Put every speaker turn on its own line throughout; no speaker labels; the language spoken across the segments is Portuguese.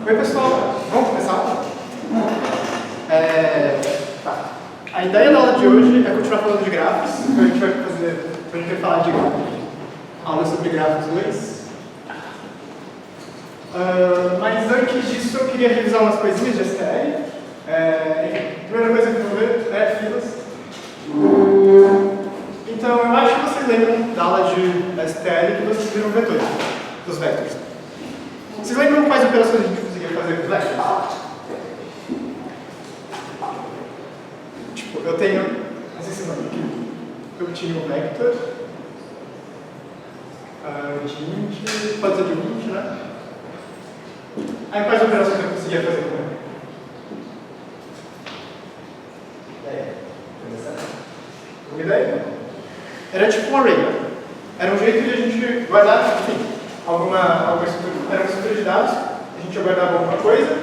Oi pessoal, vamos começar? A ideia da aula de hoje é continuar falando de gráficos, então a gente vai falar de aula sobre gráficos 2. Mas antes disso eu queria revisar umas coisinhas de STL. A primeira coisa que eu vou ver é filas. Então eu acho que vocês lembram da aula de STL que vocês viram vetores, dos vetores. Vocês lembram quais operações a gente conseguia fazer com os vetores? Tipo, eu tenho, não sei se você lembra aqui, eu tinha um vector de 20, pode ser de 20, né? Aí quais operações eu conseguia fazer com ele? Uma ideia? Era tipo um array. Era um jeito de a gente guardar, enfim, alguma estrutura de dados, a gente guardava alguma coisa,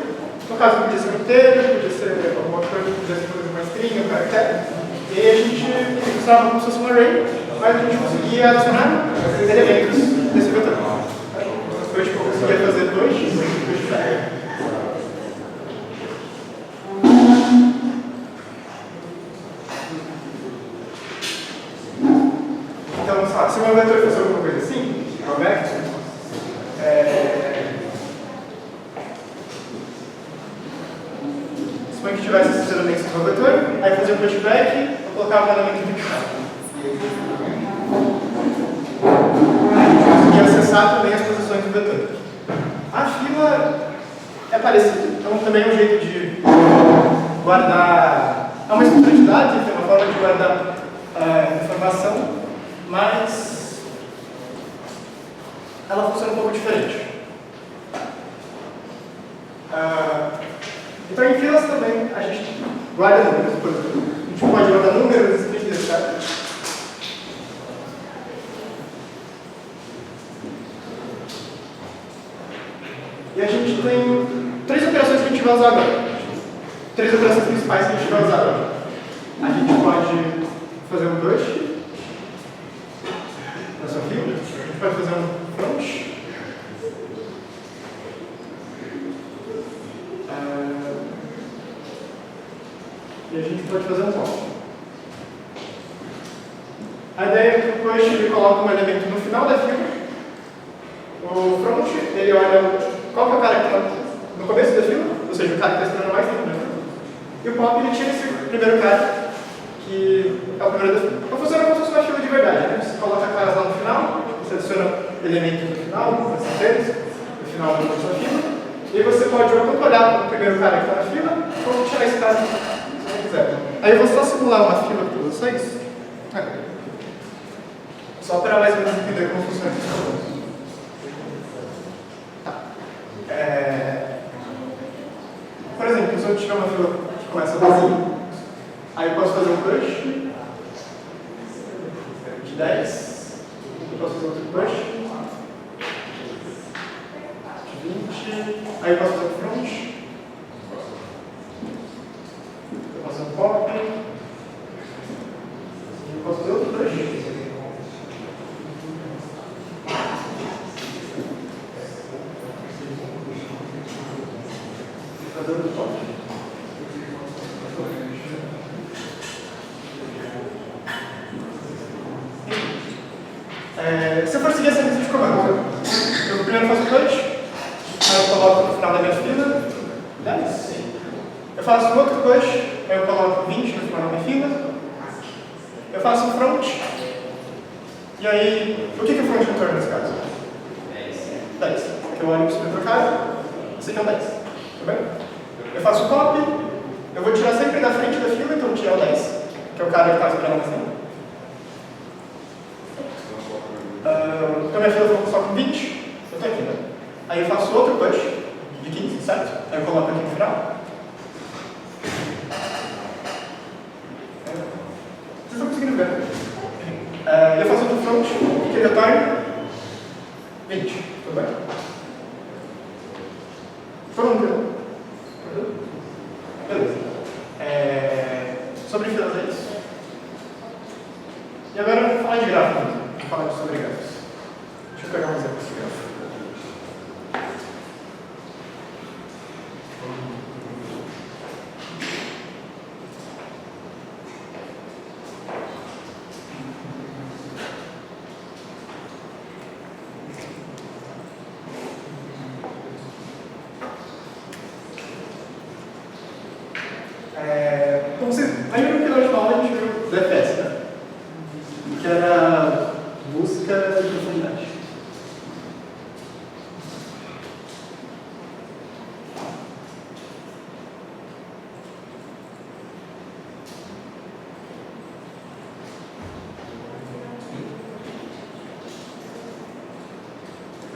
no caso podia ser um inteiro, podia ser alguma coisa, podia ser uma string, um caractere, e aí a gente usava como se fosse um array, mas a gente conseguia adicionar elementos desse vetor. Depois eu conseguia fazer dois então, se o meu vetor fosse alguma coisa assim, o vector, suponho que tivesse esses elementos do meu vetor, aí fazia o pushback, eu colocava o elemento de cada. E acessar também as posições do vetor. A fila é parecida, então também é um jeito de guardar. É uma estrutura de dados, tem uma forma de guardar informação, mas ela funciona um pouco diferente. Então, em filas também, a gente guarda números, por exemplo. A gente pode guardar números, strings, etc. E a gente tem três operações que a gente vai usar agora. Três operações principais que a gente vai usar agora. A gente pode fazer um brush nessa fila. A gente pode fazer um front. E a gente pode fazer um pop. A ideia é que o push ele coloca um elemento no final da fila. O front ele olha qual que é o cara que está no começo da fila, ou seja, o cara que está esperando mais tempo na fila. E o pop ele tira esse primeiro cara, que é o primeiro da fila. Então funciona como se fosse uma fila de verdade, né? Você coloca caras lá no final, você adiciona elementos no final, no final da sua fila, e você pode tanto olhar para o primeiro cara que está na fila, ou tirar esse cara se você quiser. Aí eu vou só simular uma fila para vocês, só para mais ou menos entender como funciona isso. Por exemplo, se eu tiver uma fila que começa assim, aí eu posso fazer um push de 10, eu posso fazer outro push de 20, aí eu posso fazer um front, eu posso fazer um pop, eu posso fazer outro push. Fazendo top. Se eu for seguir essa lista de comandos, eu primeiro faço o push, aí eu coloco no final da minha fila 10. Eu faço um outro push, aí eu coloco 20 no final da minha fila. Eu faço um front, e aí, o que o front retorna nesse caso? 10. Porque eu olho para o primeiro cara, esse aqui é o 10. Tá bem? Eu faço o pop, eu vou tirar sempre da frente da fila, então eu vou tirar o 10, que é o cara que está esperando mais tempo. Então minha fila ficou só com 20, eu estou aqui, né? Aí eu faço outro push de 15, certo? Aí eu coloco aqui no final. Vocês estão conseguindo ver? Eu faço outro front, que retorna 20, tudo bem? Todo mundo beleza. Sobre filas é isso. E agora eu vou falar de gráficos. Vou falar sobre gráficos. Deixa eu pegar um exemplo desse gráfico.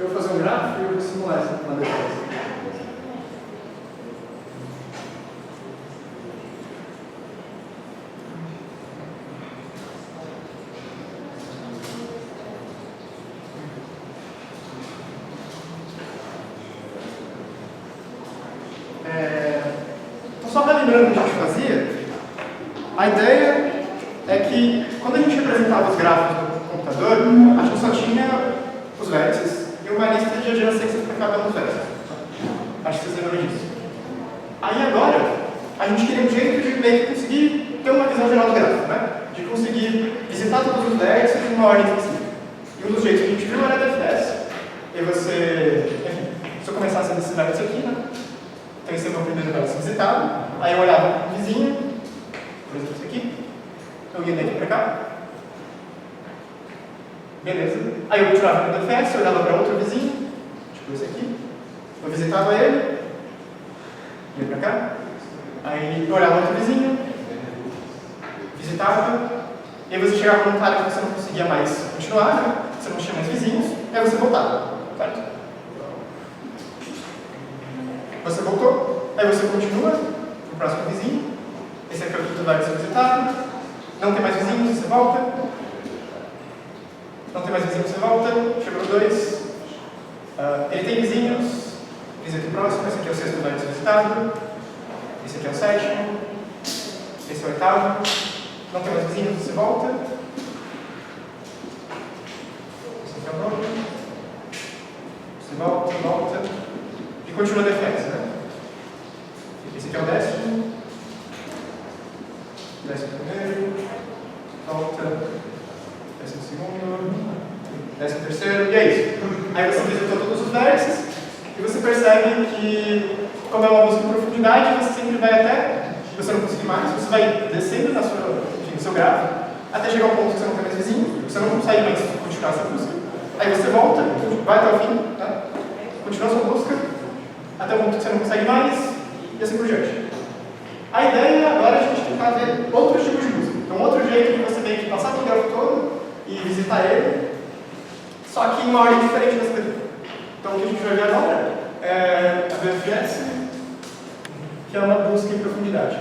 eu vou fazer um gráfico e eu vou simular isso lá depois. Então, só lembrando o que a gente fazia, a ideia é que quando a gente representava os gráficos no computador, a gente só tinha os vértices e uma lista de adjacências para cada um dos vértices. Acho que vocês lembram disso. Aí agora, a gente queria um jeito de meio que conseguir ter uma visão geral do gráfico, né? De conseguir visitar todos os vértices em uma ordem específica. E um dos jeitos que a gente viu era DFS. E você, enfim, se eu começasse nesse vértice aqui, né? Então esse é o meu primeiro vértice visitado. Aí eu olhava o vizinho, por exemplo, esse aqui. Eu ia daqui para cá. Beleza. Aí eu continuava no DFS, eu olhava para outro vizinho, tipo esse aqui. Eu visitava ele, ia para cá. Aí eu olhava outro vizinho, visitava. E aí você chegava num cara que você não conseguia mais continuar, né? Você não tinha mais vizinhos, aí você voltava, certo? Você voltou, aí você continua no próximo vizinho. Esse aqui é o quinto vértice visitado. Não tem mais vizinhos, você volta. Não tem mais vizinhos, você volta. Chegou no 2. Ele tem vizinhos. Visita o próximo. Esse aqui é o sexto vértice visitado. Esse aqui é o sétimo. Esse é o oitavo. Não tem mais vizinhos, você volta. Esse aqui é o nono. Você volta, volta. E continua a defesa, né? Esse aqui é o décimo. Décimo primeiro. Volta. Décimo segundo. Décimo terceiro. E é isso. Aí você visitou todos os vértices. E você percebe que, como é uma busca em profundidade, você sempre vai até, você não conseguir mais, você vai descendo na sua, enfim, no seu gráfico, até chegar ao ponto que você não tem mais vizinho, você não consegue mais continuar essa busca. Aí você volta, vai até o fim, tá? Continua a sua busca, até o ponto que você não consegue mais, e assim por diante. A ideia agora é a gente tentar ver outros tipos de busca. Então, outro jeito de você meio que passar pelo gráfico todo e visitar ele, só que em uma ordem diferente dessa daqui. Então, o que a gente vai ver agora é a BFS, que é uma busca em profundidade.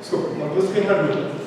Desculpa, uma busca em largura.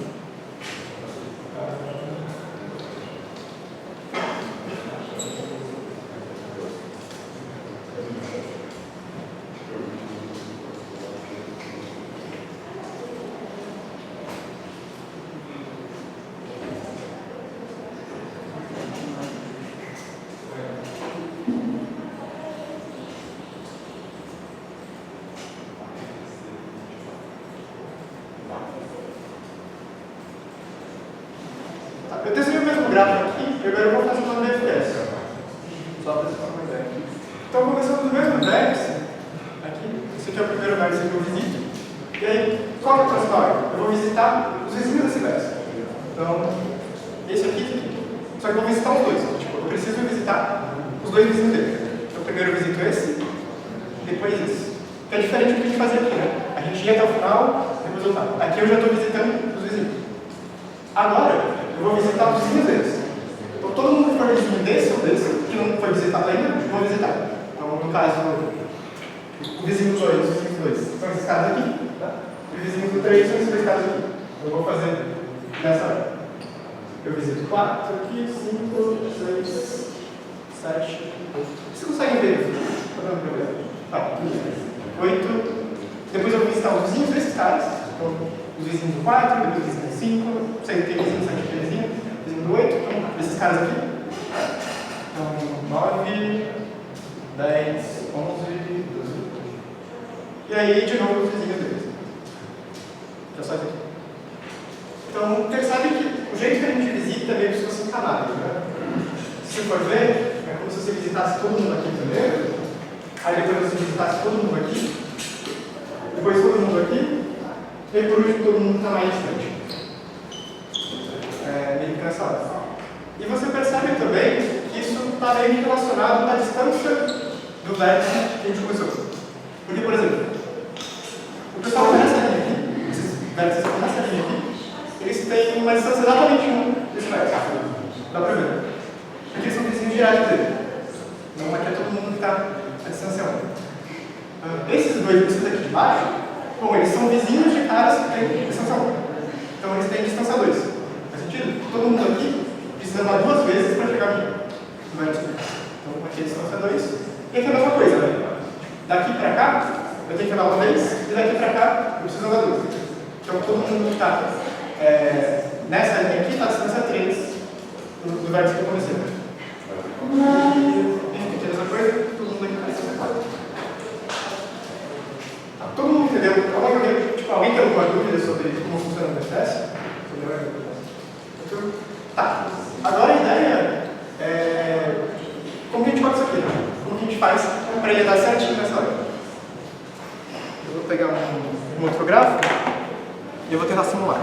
Eu desenhei o mesmo gráfico aqui, e agora eu vou fazer uma DFS. Só para vocês terem uma ideia. Então, começando do mesmo vértice, aqui, esse aqui é o primeiro vértice que eu visito. E aí, qual é a próxima ordem? Eu vou visitar os vizinhos desse vértice. Então, esse aqui, só que eu vou visitar os dois. Tipo, eu preciso visitar os dois vizinhos dele. Então, primeiro eu visito esse, depois esse. Que é diferente do que a gente fazia aqui, né? A gente ia até o final, depois voltava. Aqui eu já estou visitando os vizinhos. Agora, eu vou visitar os vizinhos deles. Então, todo mundo que for vizinho desse ou desse, que não foi visitado ainda, eu vou visitar. Então, no caso, o vizinho 2, os vizinhos 2 são esses caras aqui, tá? E o vizinho do 3 são esses dois caras aqui. Eu vou fazer nessa ordem. Eu visito 4 aqui, 5, 6, 7, 8. Vocês conseguem ver? Tá dando problema? Tá, 8. Depois eu vou visitar os vizinhos desses caras. Então, os vizinhos do 4, depois os vizinhos do 5, sei que tem vizinho, sabe que tem vizinho do 8, então, esses caras aqui. Então, 9, 10, 11, 12. E aí, de novo, os vizinhos deles. Já só isso aqui. Então, percebe que o jeito que a gente visita é meio que se fosse camada, né? Se você for ver, é como se você visitasse todo mundo aqui primeiro, aí depois você visitasse todo mundo aqui, depois todo mundo aqui, e por último todo mundo está mais distante. Meio que nessa hora. E você percebe também que isso está meio relacionado à distância do vértice que a gente começou. Porque, por exemplo, o pessoal que nessa linha aqui, esses vértices que estão nessa linha aqui, eles têm uma distância exatamente 1 desse vértice. Dá pra ver. Aqui são vizinhos diretos dele. Então aqui é todo mundo que está à distância 1. Esses aqui de baixo, bom, eles são vizinhos de caras que têm distância 1. Então eles têm distância 2. Faz sentido? Todo mundo aqui precisa andar 2 vezes para chegar aqui. Então aqui é distância 2. E aqui é a mesma coisa, né? Daqui para cá, eu tenho que andar 1 vez, e daqui para cá, eu preciso andar 2. Então todo mundo que está nessa linha aqui está a distância 3 do vértice que eu comecei. E a mesma coisa, todo mundo aqui está a distância 4. Tá, todo mundo entendeu? Alguém tem alguma dúvida sobre como funciona o DFS? Tá. Agora a ideia é como que a gente faz isso aqui, né? Como que a gente faz para ele dar certinho nessa hora. Eu vou pegar um outro gráfico e eu vou tentar simular.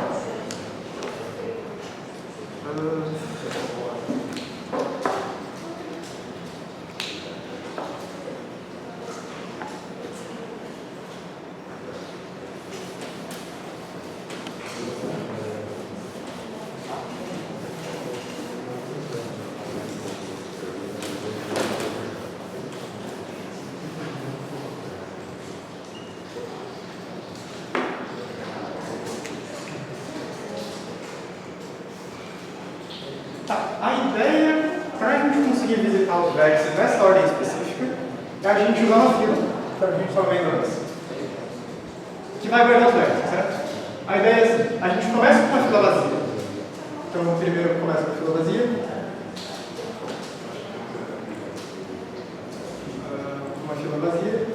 A ideia, para a gente conseguir visitar os vértices nessa ordem específica, é a gente usar uma fila, que a gente estava vendo antes, que vai guardar os vértices, certo? A ideia é assim, a gente começa com uma fila vazia. Então, primeiro começa com a fila vazia. Uma fila vazia.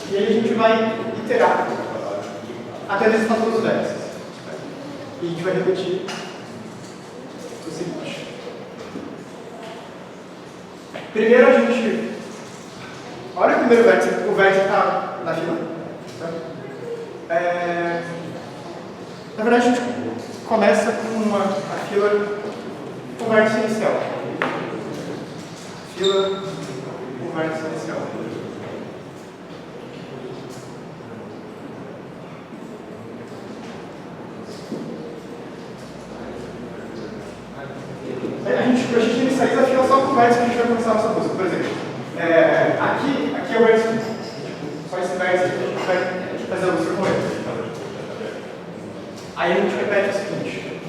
E aí a gente vai iterar até visitar todos os vértices. E a gente vai repetir o seguinte. Primeiro a gente olha o primeiro vértice, o vértice está na fila. Tá? Na verdade a gente começa com a fila com o vértice inicial. Fila com o vértice inicial. A gente inicializa a fila só com o vértice que a gente vai começar a nossa busca. Por exemplo, aqui é o vértice, só esse vértice que a gente vai fazer a busca com ele. Aí a gente repete o seguinte.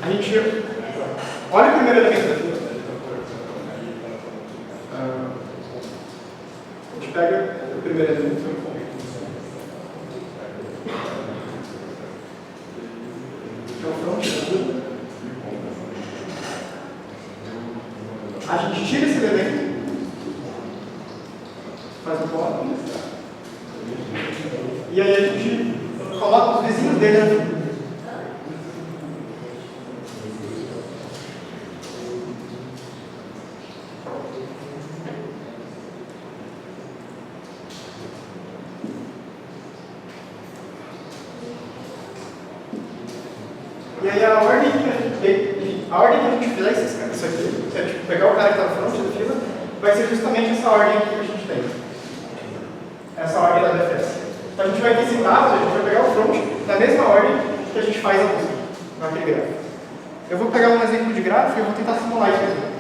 A gente olha o primeiro elemento da fila. A gente pega o primeiro elemento. Que é o front da fila. A gente tira esse elemento, faz um bloco, e aí a gente coloca os vizinhos dele na fila. E aí a ordem que a gente fizer isso aqui, que é tipo, pegar o cara que está na frente da fila, vai ser justamente essa ordem aqui que a gente tem. Essa ordem da DFS. Então a gente vai visitar, a gente vai pegar o front na mesma ordem que a gente faz a busca, naquele gráfico. Eu vou pegar um exemplo de gráfico e eu vou tentar simular isso aqui.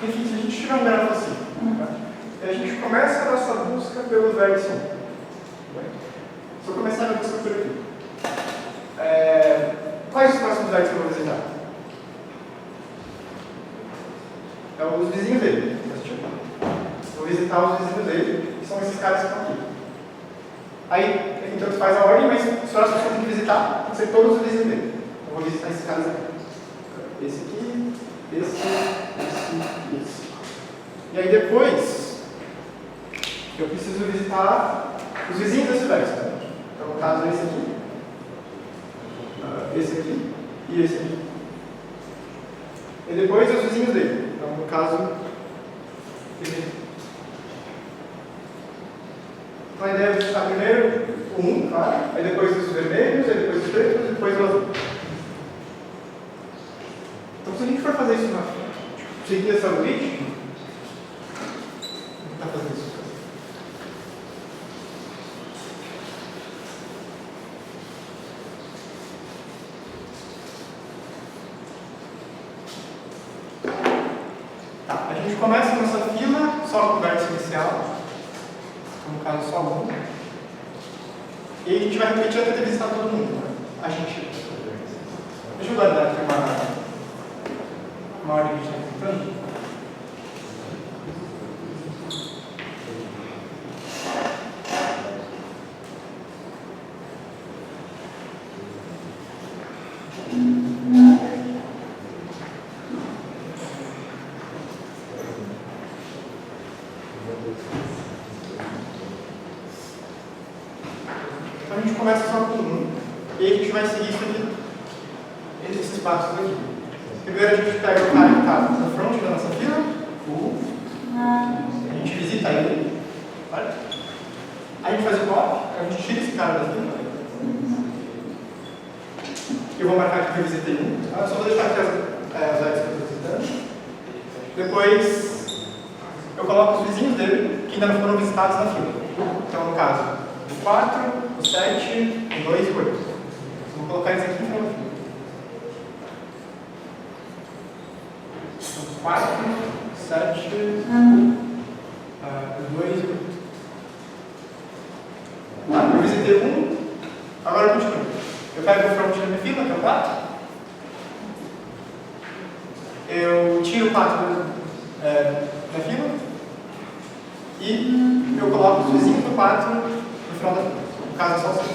Enfim, se a gente tiver um grafo assim, a gente começa a nossa busca pelo vértice 1. Se eu começar a minha busca por aqui, quais os próximos vértices que eu vou visitar? É os vizinhos dele. Vou visitar os vizinhos dele, que são esses caras que estão aqui. Aí, então, você faz a ordem, mas os próximos que eu tenho que visitar vão ser todos os vizinhos dele. Eu vou visitar esses caras aqui. Esse aqui, esse. E aí depois, eu preciso visitar os vizinhos desse vértice. Então, no caso, esse aqui e esse aqui. E depois, os vizinhos dele. Então, no caso, esse aqui. Então, a ideia é visitar primeiro o 1, claro, aí depois os vermelhos, aí depois os pretos, e depois o azul. Então, se a gente for fazer isso seguir essa grid, vou tentar fazer isso. Tá, a gente começa a nossa fila só com o vértice inicial, no caso só 1, e aí a gente vai repetir até ter visitado todo mundo. Né? Deixa eu guardar aqui uma ordem que a gente está tentando. Então a gente começa só com 1, e aí a gente vai seguir isso aqui, esses passos aqui. Primeiro a gente pega o cara que está na frente da nossa fila, a gente visita ele, olha. Aí a gente faz o pop, a gente tira esse cara da fila. Eu vou marcar aqui que eu visitei um, só vou deixar aqui as áreas que eu estou visitando. Depois eu coloco os vizinhos dele, que ainda não foram visitados na fila. Então, no caso, o 4, o 7, o 2 e o 8. Vou colocar eles aqui em frente da fila. 4, 7, 2 e 8. Eu visitei um, agora eu continuo. Eu pego o front da minha fila, que é o 4. Eu tiro o 4 da fila. E eu coloco os vizinhos do 4 no final da fila. No caso é só 6.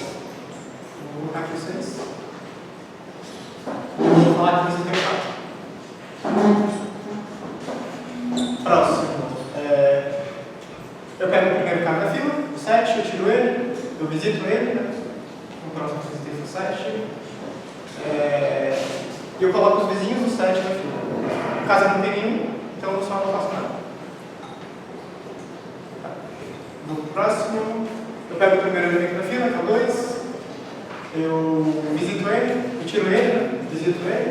Vou colocar aqui o 6. Vou falar que visitei o 4. Próximo. Eu pego o primeiro cara da fila, o 7, eu tiro ele, eu visito ele, né? O próximo que eu visitei foi o 7. E eu coloco os vizinhos do 7 na fila. No caso eu não tenho nenhum, então eu só não faço nada. No próximo, eu pego o primeiro elemento da fila, que é o 2. Eu visito ele, eu tiro ele, né? Visito ele.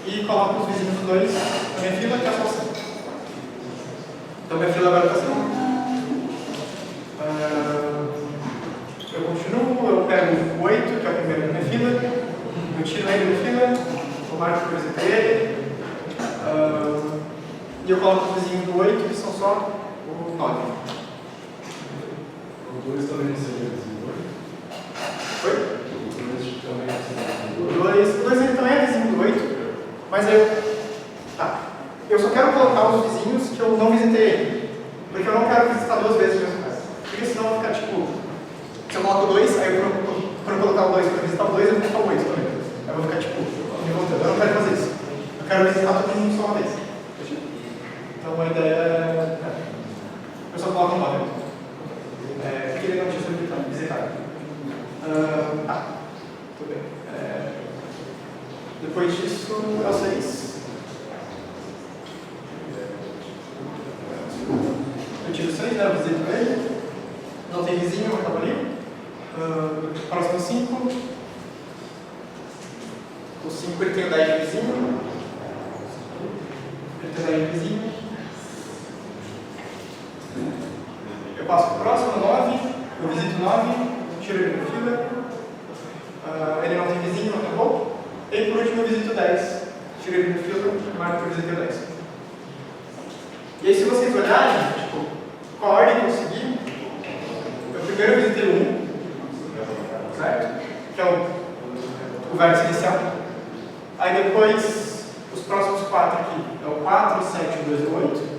E coloco os vizinhos do 2 na minha fila, que é só 5. Então minha fila agora está assim. Eu continuo, eu pego o 8, que é o primeiro da minha fila, eu tiro ele da fila, eu marco que eu visitei ele, e eu coloco os vizinhos do 8, que são só o 9.
O 2 também seria vizinho do 8?
Oi?
O 2
ele também é vizinho do 8, mas eu só quero colocar os vizinhos que eu não visitei ele, porque eu não quero visitar 2 vezes o mesmo caso, porque senão vai ficar tipo, se eu coloco 2, aí quando eu colocar o 2 para visitar o 2, eu vou colocar o 8 também, aí eu vou ficar tipo, me voltando, eu não quero fazer isso, eu quero visitar todo mundo só uma vez. Então a ideia é, eu só coloco um 9, porque ele não tinha sido visitado. Tudo bem. Depois disso, é o 6. Eu tiro 6, né? Eu visito ele. Não tem vizinho, eu acabo ali. Próximo 5. O 5 ele tem o 10 de vizinho. Ele tem o 10 de vizinho. Eu passo para o próximo, 9. Eu visito 9. Tiro ele da fila. Ele não tem vizinho, acabou. E por último eu visito 10. Tiro ele da fila, marco que eu visitei o 10. E aí, se vocês olharem, tipo, qual a ordem que eu segui, eu primeiro visitei o 1, certo? Que é o vértice inicial. Aí depois, os próximos 4 aqui, é o 4, 7, 2 e 8.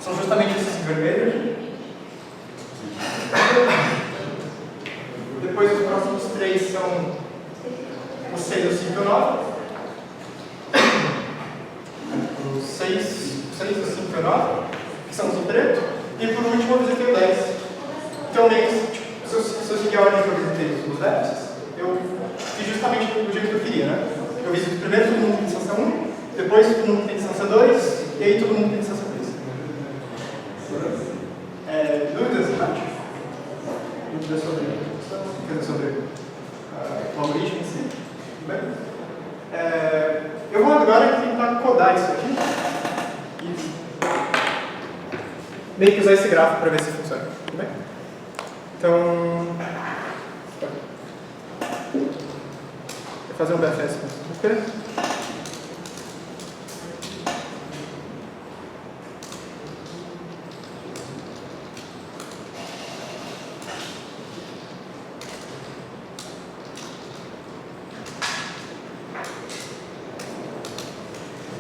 São justamente esses vermelhos aqui. Depois, os próximos 3 são o 6, o 5 e o 9. O 6, o 5 e o 9, que são os em preto. E por último, eu visitei o 10. Então, meio que, tipo, se eu seguir a ordem que eu visitei os vértices, eu fiz justamente do jeito que eu queria, né? Eu visito primeiro todo mundo que tem distância 1, depois todo mundo que tem distância 2, e aí todo mundo que tem distância 3. Dúvidas, Nath? Dúvidas sobre o algoritmo em si? Tudo bem? Eu vou agora tentar codar isso aqui e meio que usar esse gráfico para ver se funciona. Tudo bem? Então, vou fazer um BFS com isso.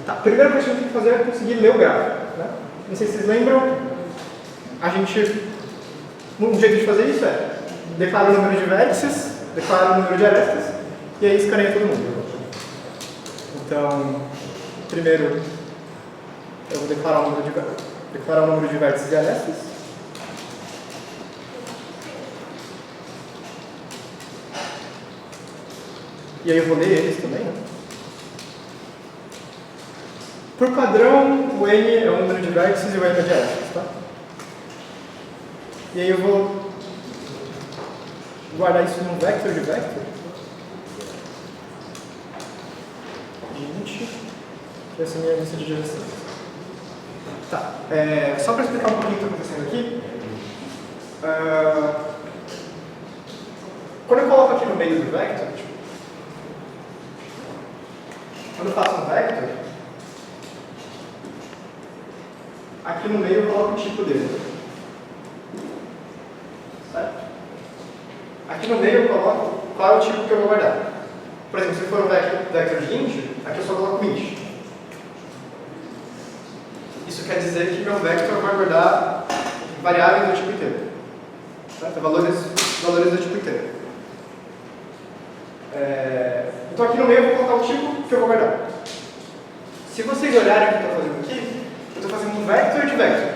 Tá, a primeira coisa que a gente tem que fazer é conseguir ler o gráfico. Né? Não sei se vocês lembram, um jeito de fazer isso é declarar o número de vértices, declarar o número de arestas, e aí escaneia todo mundo. Então, primeiro eu vou declarar o número de vértices e arestas. E aí eu vou ler eles também. Né? Por padrão, o n é o número de vértices e o m é de arestas. Tá? E aí eu vou guardar isso num vector de vector. 20. Essa é a minha lista de adjacências. Tá. Só para explicar um pouquinho o que está acontecendo aqui. Quando eu coloco aqui no meio do vector, tipo, quando eu faço um vector, aqui no meio eu coloco o tipo dele. Certo? Aqui no meio eu coloco qual é o tipo que eu vou guardar. Por exemplo, se for um vector de int, aqui eu só coloco int. Isso quer dizer que meu vector vai guardar variáveis do tipo inteiro. Certo? Valores do tipo inteiro. Então aqui no meio eu vou colocar o tipo que eu vou guardar. Se vocês olharem o que eu estou fazendo aqui, eu estou fazendo um vector de vector.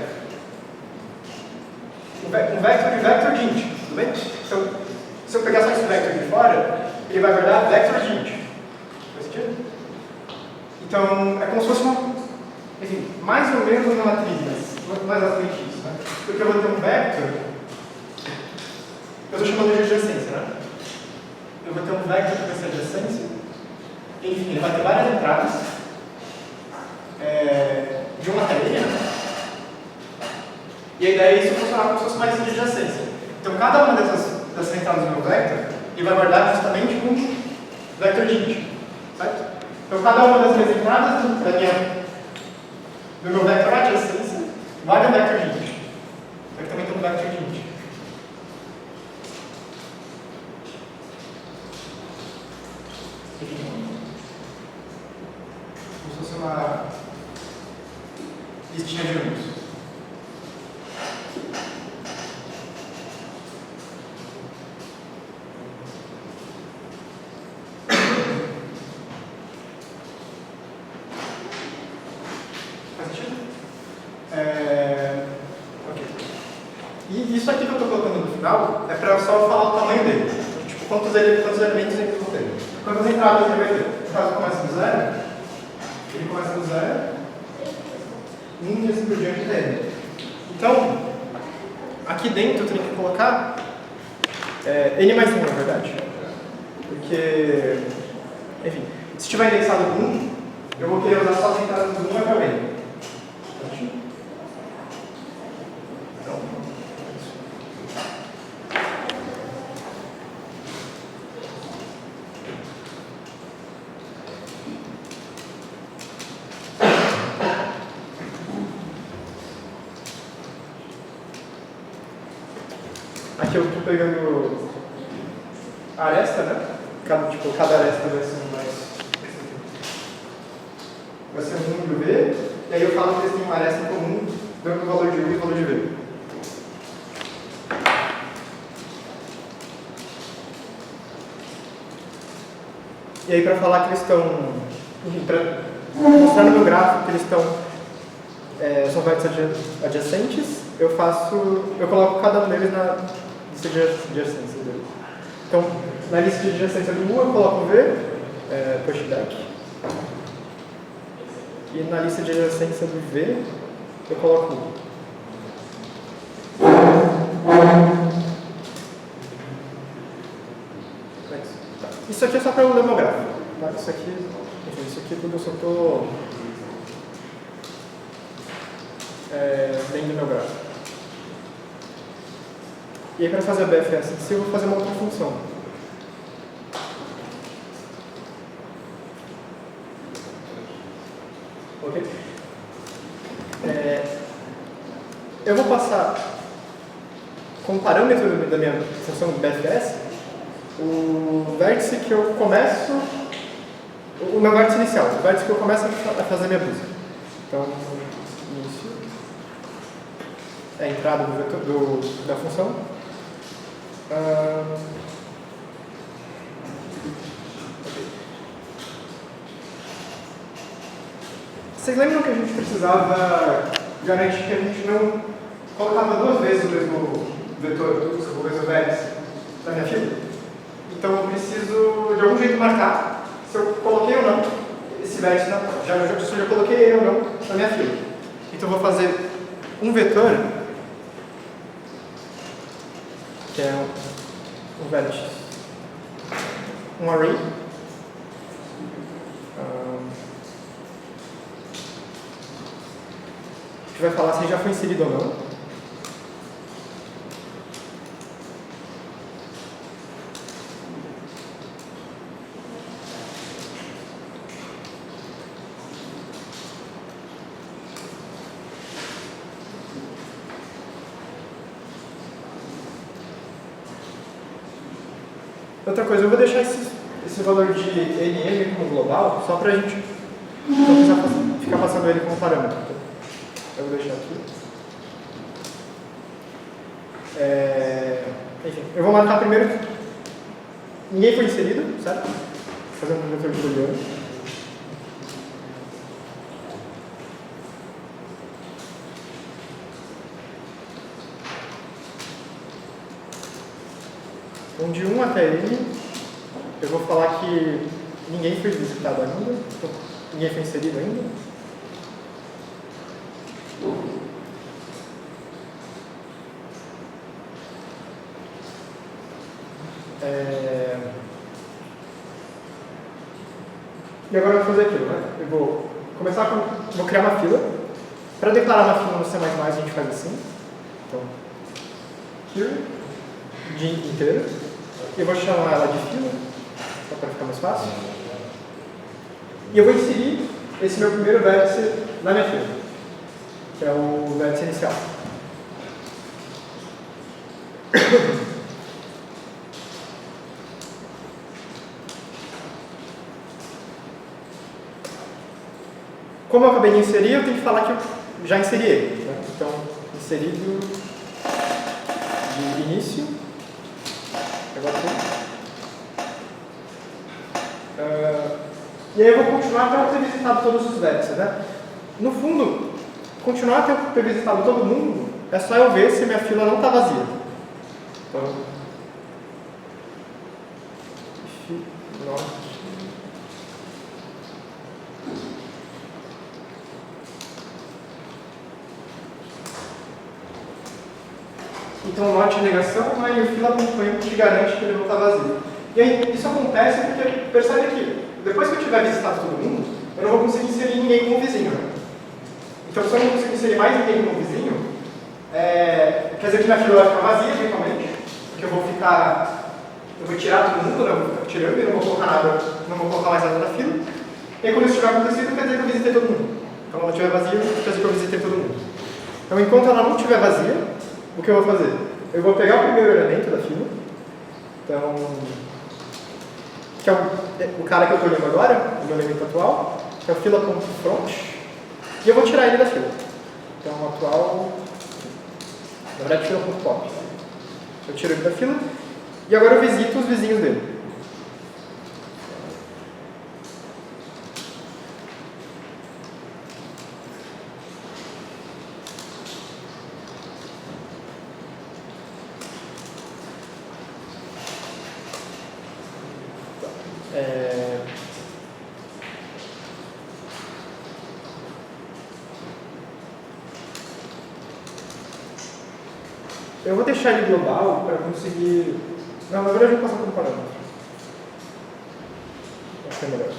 Um vector de vector de int. Tudo bem? Então, se eu pegar só esse vector de fora, ele vai guardar vector de int. Faz sentido? Então, é como se fosse enfim, mais ou menos uma matriz, mas não é exatamente isso, né? Porque eu vou ter um vector, eu estou chamando de adjacência, né? Eu vou ter um vector que vai ser adjacência, enfim, ele vai ter várias entradas de uma telinha, e a ideia é isso funcionar como se fosse uma lista de adjacência. Então, cada uma dessas entradas do meu vector, ele vai guardar justamente um vector de int, certo? Então, cada uma das minhas entradas do meu vector adjacência guarda um vector de int. Eu também tenho um vector de int. Como se fosse uma listinha de números. E isso aqui que eu estou colocando no final é para só falar o tamanho dele. Então, tipo, quantos elementos ele vai ter. Quantas entradas ele vai ter. No caso, começa do 0, ele começa do 0, 1 e assim por diante dele. Então, aqui dentro eu tenho que colocar n mais 1, na verdade. Porque, enfim, se tiver indexado com 1, eu vou querer usar só as entradas do 1 até o n. Aqui eu estou pegando a aresta, né? Cada aresta vai ser um número V, e aí eu falo que eles têm uma aresta em comum, dando o valor de U e o valor de V. E aí para falar que eles estão, para mostrar no meu gráfico que eles estão, são vértices adjacentes, eu coloco cada um deles na lista de adjacência deles. Então, na lista de adjacência do U eu coloco V, pushback. E na lista de adjacência do V, eu coloco U. Isso aqui é só para eu ler meu gráfico. Tá? Isso aqui tudo eu só estou lendo meu gráfico. E aí para fazer a BFS em si, eu vou fazer uma outra função. Ok? Eu vou passar como parâmetro da minha função BFS o vértice que eu começo, o meu vértice inicial, o vértice que eu começo a fazer a minha busca. Então, início é a entrada da função. Vocês lembram que a gente precisava garantir que a gente não colocava duas vezes o mesmo vetor, o mesmo vértice na minha fila? Então eu preciso de algum jeito marcar se eu coloquei ou não esse vértice, se eu já coloquei ele ou não na minha fila. Então eu vou fazer um vetor, que é um vértice, um array, que vai falar se já foi inserido ou não. Outra coisa, eu vou deixar esse valor de NM como global, só para a gente não precisar ficar passando ele como parâmetro. Então, eu vou deixar aqui. Enfim, eu vou marcar primeiro que ninguém foi inserido, certo? Fazendo um vetor de booleano. Então, de 1 até N, eu vou falar que ninguém foi visitado ainda, então, ninguém foi inserido ainda. E agora eu vou fazer aquilo, né? Eu vou criar uma fila. Para declarar uma fila no C++, a gente faz assim. Então, here, de inteiro. Eu vou chamar ela de fila, só para ficar mais fácil. E eu vou inserir esse meu primeiro vértice na minha fila, que é o vértice inicial. Como eu acabei de inserir, eu tenho que falar que eu já inseri ele. Né? Então, inserido de início. E aí eu vou continuar até eu ter visitado todos os vértices. Né? No fundo, continuar até eu ter visitado todo mundo é só eu ver se minha fila não está vazia. Então, então, not negação, mas o fila acompanhante te garante que ele não está vazio. E aí, isso acontece porque, percebe que, depois que eu tiver visitado todo mundo, eu não vou conseguir inserir ninguém como vizinho. Né? Então, se eu não conseguir inserir mais ninguém como vizinho, quer dizer que minha fila vai ficar vazia, eventualmente, porque eu vou tirar todo mundo, né? Eu vou ficar tirando e não vou colocar mais nada na fila. E aí, quando isso tiver acontecido, quer dizer que eu visitei todo mundo. Então, ela estiver vazia, quer dizer que eu visitei todo mundo. Então, enquanto ela não estiver vazia, o que eu vou fazer? eu vou pegar o primeiro elemento da fila, então, que é o cara que eu estou olhando agora, o meu elemento atual, que é o fila.front, e eu vou tirar ele da fila. Então, o atual, na verdade, fila.pop. Eu tiro ele da fila, e agora eu visito os vizinhos dele. Eu vou deixar ele global para conseguir... Não, na verdade eu vou passar como parâmetro. Acho que é melhor.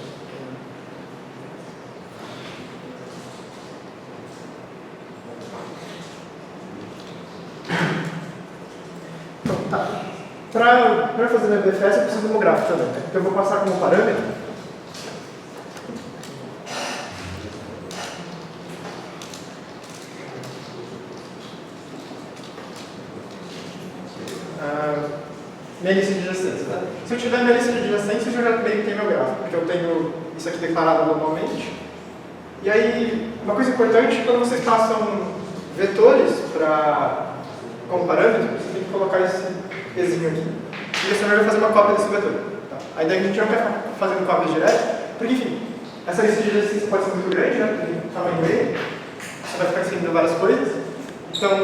Então, tá. Para fazer na BFS eu preciso de um gráfico também. Né? Então eu vou passar como parâmetro. Minha lista de adjacência. Tá? Se eu tiver minha lista de adjacência, eu já meio que tenho meu gráfico, porque eu tenho isso aqui declarado globalmente. E aí, uma coisa importante, quando vocês passam vetores como parâmetro, você tem que colocar esse pezinho aqui. E você vai fazer uma cópia desse vetor. Tá? A ideia é que a gente não quer ficar fazendo cópias direto, porque, enfim, essa lista de adjacência pode ser muito grande, né? Tem o tamanho dele, você vai ficar escrevendo várias coisas. Então,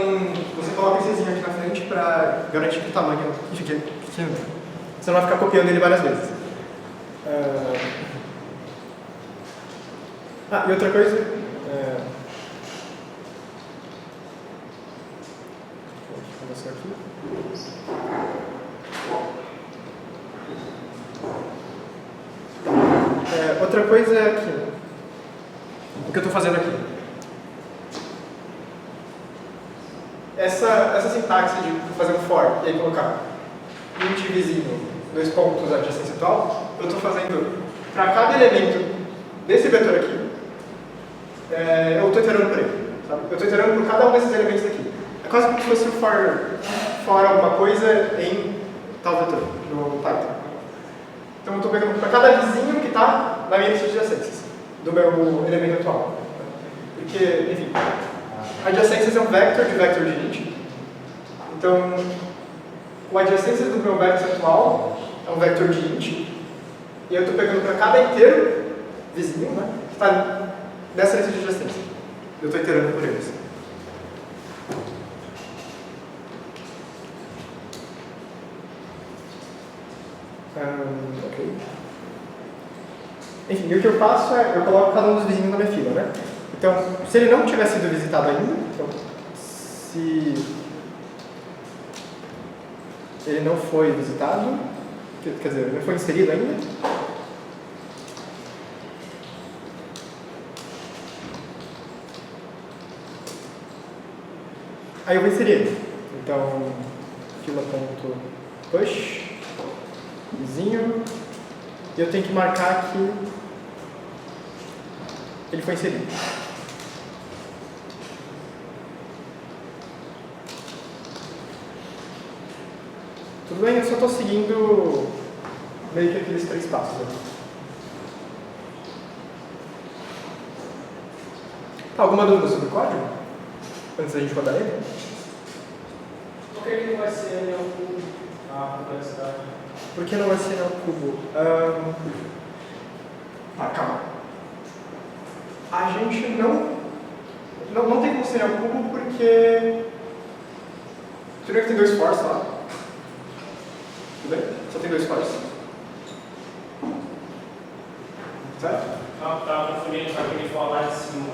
você coloca esse pezinho aqui na frente para garantir que o tamanho fique pequeno. Você não vai ficar copiando ele várias vezes. E outra coisa... Deixa eu aqui. Outra coisa é aqui. O que eu estou fazendo aqui. Essa sintaxe de fazer um for e aí colocar int vizinho, 2 pontos adjacência atual, eu estou fazendo para cada elemento desse vetor aqui, eu estou iterando por ele. Sabe? Eu estou iterando por cada um desses elementos aqui. É quase como se fosse um for alguma coisa em tal vetor, no Python. Então eu estou pegando para cada vizinho que está na minha lista de adjacências, do meu elemento atual. Porque, enfim, adjacências é um vector de int. Então, o adjacências do meu vector atual é um vector de int. E eu estou pegando para cada inteiro vizinho, né, que está nessa lista de adjacências. Eu estou iterando por eles. Ok. Enfim, o que eu faço é, eu coloco cada um dos vizinhos na minha fila, né? Então, se ele não tiver sido visitado ainda, então, se ele não foi visitado, quer dizer, ele não foi inserido ainda, aí eu vou inserir ele. Então, fila.push, vizinho, e eu tenho que marcar que ele foi inserido. Tudo bem? Eu só estou seguindo meio que aqueles 3 passos aqui. Alguma dúvida sobre o código? Antes da gente rodar ele?
Por que ele não vai ser NeoCubo a complexidade?
Por que não vai ser NeoCubo? Calma. A gente não tem como ser NeoCubo porque... Primeiro que tem 2 fors lá. Tudo bem? Só tem 2 fors. Certo?
Não, tá confundindo com aquele for lá de cima.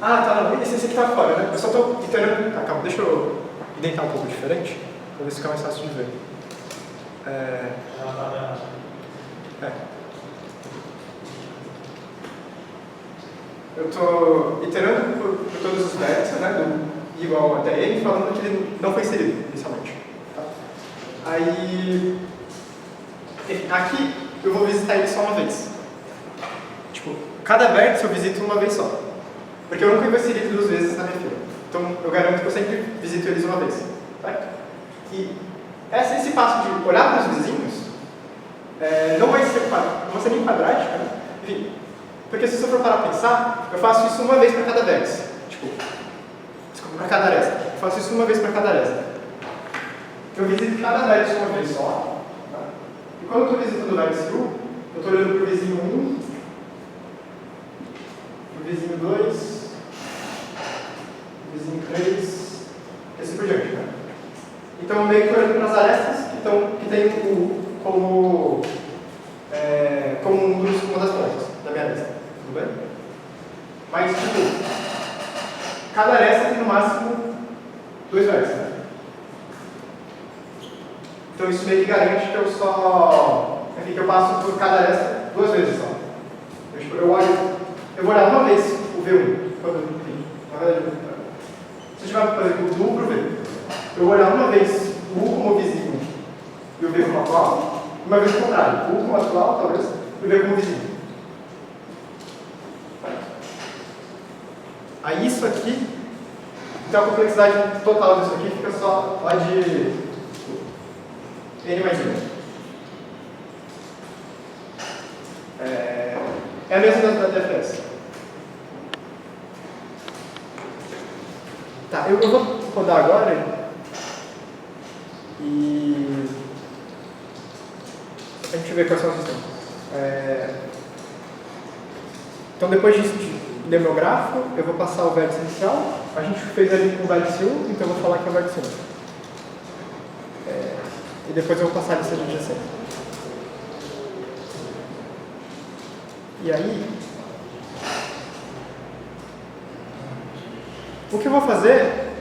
Tá, não. Esse aqui tá fora, né? Eu só estou iterando... Calma, deixa eu indentar um pouco diferente, para ver se fica mais fácil de ver. Eu estou iterando por todos os vértices, né, do igual até ele, falando que ele não foi inserido inicialmente. Tá? Aí, aqui eu vou visitar ele só uma vez. Tipo, cada vértice eu visito uma vez só. Porque eu nunca vou inserir ele 2 vezes na minha fila. Então eu garanto que eu sempre visito eles uma vez. Tá? E esse passo de olhar para os vizinhos não vai ser nem quadrático, né? Enfim, porque se você for parar para pensar, eu faço isso uma vez para cada vértice. Desculpa, para cada aresta. Eu faço isso uma vez para cada aresta. Eu visito cada vértice uma vez só. Tá? E quando eu estou visitando o vértice U, eu estou olhando para o vizinho 1, para o vizinho 2, para o vizinho 3, e assim por diante. Né? Então, eu meio que olhando para as arestas que tem o U como uma das pontas da minha aresta. Tudo bem? Mas, tipo, cada aresta tem no máximo 2 vértices. Né? Então, isso meio que garante que eu passo por cada aresta 2 vezes só. Eu vou olhar uma vez o V1, se eu tiver, por exemplo, do U para o V, eu vou olhar uma vez o U como vizinho e o V como atual, uma vez o contrário, o U como atual, talvez, e o V como vizinho. Aí isso aqui, então a complexidade total disso aqui fica só lá de N mais 1. É a mesma da DFS. Tá, eu vou rodar agora e a gente vê quais são os sistemas. Então, depois disso de ler meu grafo, eu vou passar o vértice inicial. A gente fez ali com o vértice 1, então eu vou falar que é o vértice 1. E depois eu vou passar a lista adjacente. E aí, o que eu vou fazer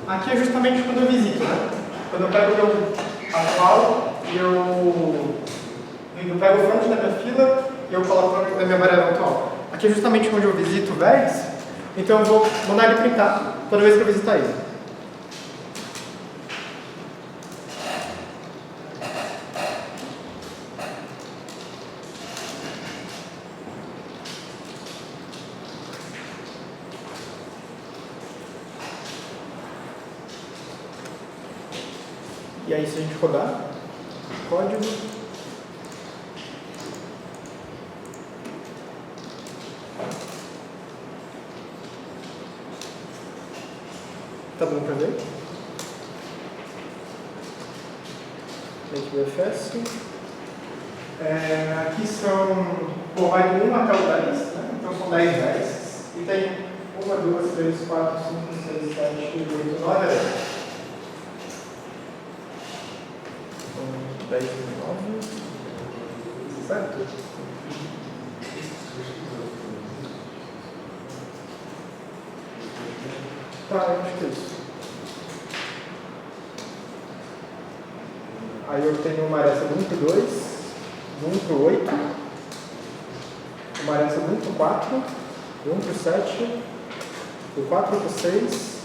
aqui é justamente quando eu visito, né? Quando eu pego o meu atual e eu pego o front da minha fila e eu coloco o front da minha variável atual. Aqui é justamente onde eu visito o vértice, então eu vou mandar ele printar toda vez que eu visitar ele. E aí, se a gente rodar o código, tá dando para ver? Make BFS. Aqui vai do 1 até o 10, né? Então são 10 vértices. E tem 1, 2, 3, 4, 5, 6, 7, 8, 9, 10. 10, 9, certo? Tá, eu acho que é isso. Aí eu tenho uma aresta do 1 para o 2, do 1 para o 8, uma aresta do 1 para o 4, do 1 para o 7, do 4 para o 6,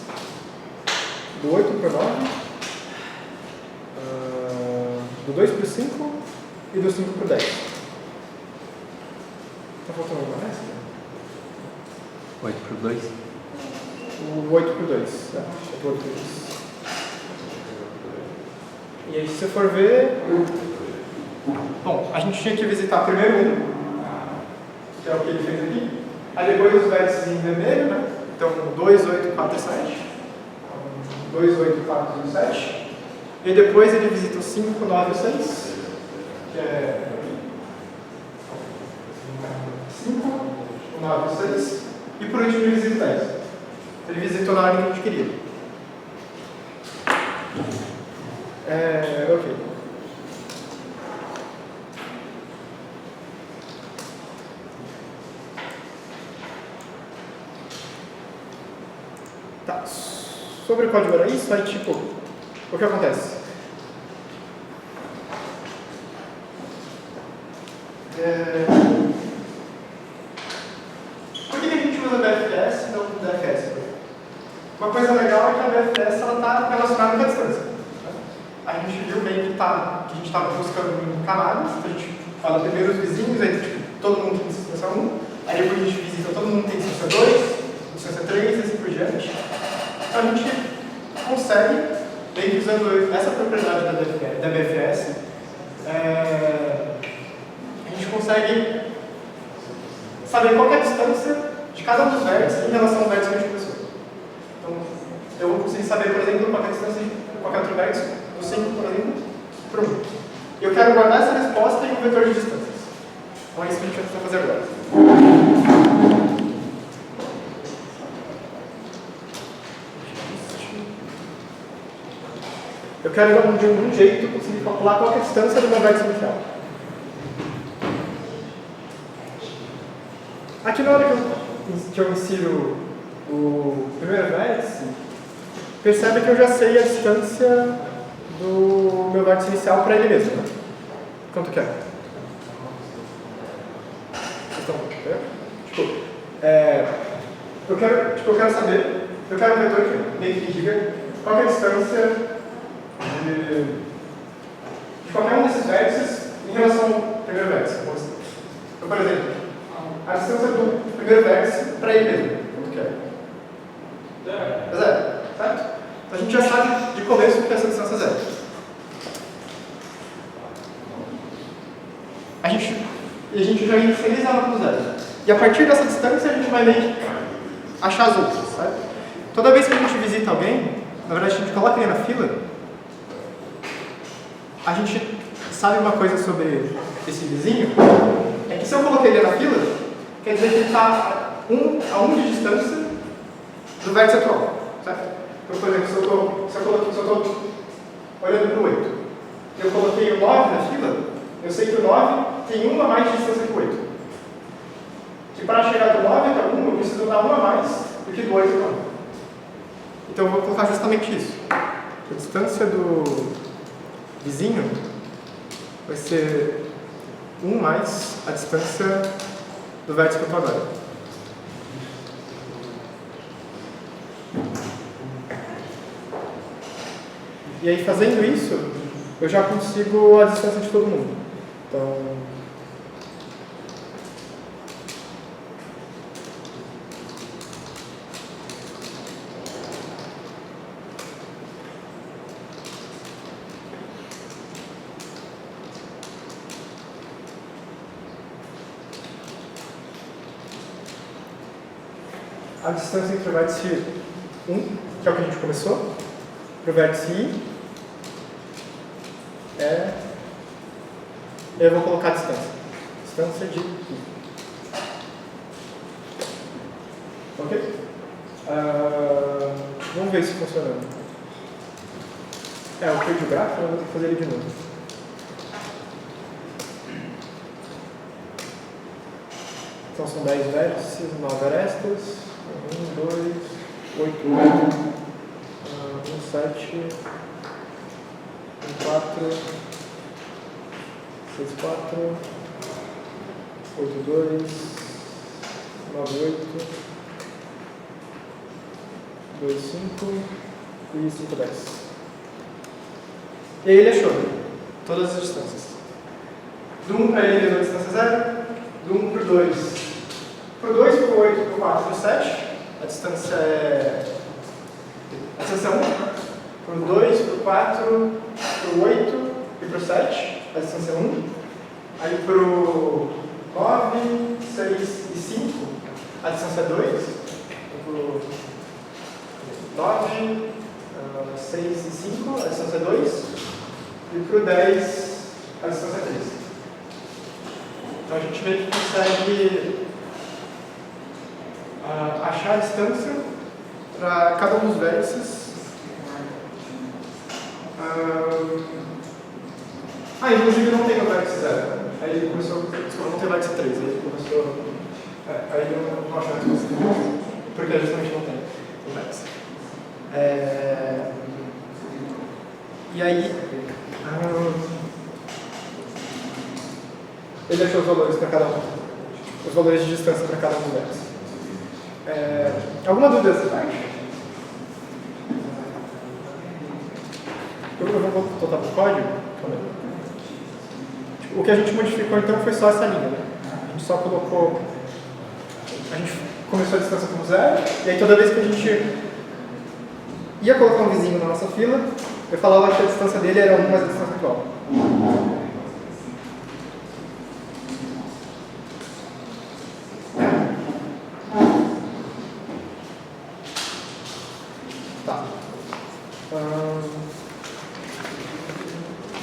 do 8 para o 9, do 2 para o 5 e do 5 para o 10. Está faltando alguma aresta?
8 para o 2?
O 8 para o 2. O 8 para o 2. E aí, se você for ver, bom, a gente tinha que visitar primeiro um, que é o que ele fez aqui. Aí depois os vértices em vermelho, né? Então 2, 8, 4 e 7. 2, 8, 4 e 7. E depois ele visita o 5, 9 e 6, que é 5, 9 e 6, e por último ele visita o 10. Ele visitou na ordem que a gente queria. Ok. Tá. Sobre o código era isso, aí tipo, o que acontece? Por que a gente usa BFS e não DFS? Uma coisa legal é que a BFS está relacionada com a distância. A gente viu meio que a gente estava buscando em camadas, então a gente fala primeiro os vizinhos, aí tipo, todo mundo tem distância 1, aí depois a gente visita, todo mundo tem distância 2, distância 3 e assim por diante. Então a gente consegue, meio que usando essa propriedade da BFS, a gente consegue saber qual é a distância de cada um dos vértices em relação ao vértice que a gente começou. Então, eu vou conseguir saber, por exemplo, qual é a distância de qualquer outro vértice, do 5, por exemplo, para 1. E eu quero guardar essa resposta em um vetor de distâncias. Então é isso que a gente vai tentar fazer agora. Eu quero, de algum jeito, conseguir calcular qual é a distância do meu vértice inicial. Aqui na hora que eu insiro o primeiro vértice, percebe que eu já sei a distância do meu vértice inicial para ele mesmo. Né? Quanto que é? Vocês estão vendo? Eu quero saber, eu quero um vetor que meio que diga qual é a distância de qualquer um desses vértices em relação ao primeiro vértice. Então, por exemplo, a distância do primeiro vértice para ele mesmo. Quanto que é? Zero. Certo? Então a gente já sabe de começo que essa distância é zero. A gente já inicializa ela com zero. E a partir dessa distância a gente vai meio que achar as outras. Certo? Toda vez que a gente visita alguém, na verdade a gente coloca ele na fila, a gente sabe uma coisa sobre esse vizinho, é que se eu coloquei ele na fila, quer dizer que ele está a 1 de distância do vértice atual, certo? Então, por exemplo, se eu estou olhando para o 8, e eu coloquei o 9 na fila, eu sei que o 9 tem 1 a mais de distância que o 8. Que para chegar do 9 até o 1, eu preciso dar 1 a mais do que do 8 até o 1. Então, eu vou colocar justamente isso. A distância do vizinho vai ser 1 mais a distância do vértice que eu estou agora. E aí, fazendo isso, eu já consigo a distância de todo mundo. Então, a distância entre o vértice 1, que é o que a gente começou, para o vértice I, eu vou colocar a distância. Distância de I. Ok? Vamos ver se funciona. Eu perdi o gráfico, mas vou ter que fazer ele de novo. Então são 10 vértices, 9 arestas. 1, 2, 8, 1, 7, 1, 4, 6, 4, 8, 2, 9, 8, 2, 5 e 5, 10. E aí ele achou todas as distâncias. Do 1 para ele a distância 0, do 1 para o 2. Para o 2, para o 8, para o 4, para o 7, a distância é 1. Para o 2, para o 4, para o 8 e para o 7, a distância é 1. Aí para o 9, 6 e 5, a distância é 2. Para o 9, 6 e 5, a distância é 2. E para o 10, a distância é 3. Então a gente meio que consegue achar a distância para cada um dos vértices. Inclusive não tem o vértice 0. Aí ele começou, desculpa, não tem o vértice 3. Aí ele começou. Aí eu não acho mais possível. Porque justamente não tem o vértice. E aí. Ele achou os valores para cada um. Os valores de distância para cada um dos vértices. Alguma dúvida dessa parte? Eu vou voltar para o código. O que a gente modificou então foi só essa linha, né? A gente só colocou. A gente começou a distância como 0, e aí toda vez que a gente ia colocar um vizinho na nossa fila, eu falava que a distância dele era 1 mais a distância atual. Tá.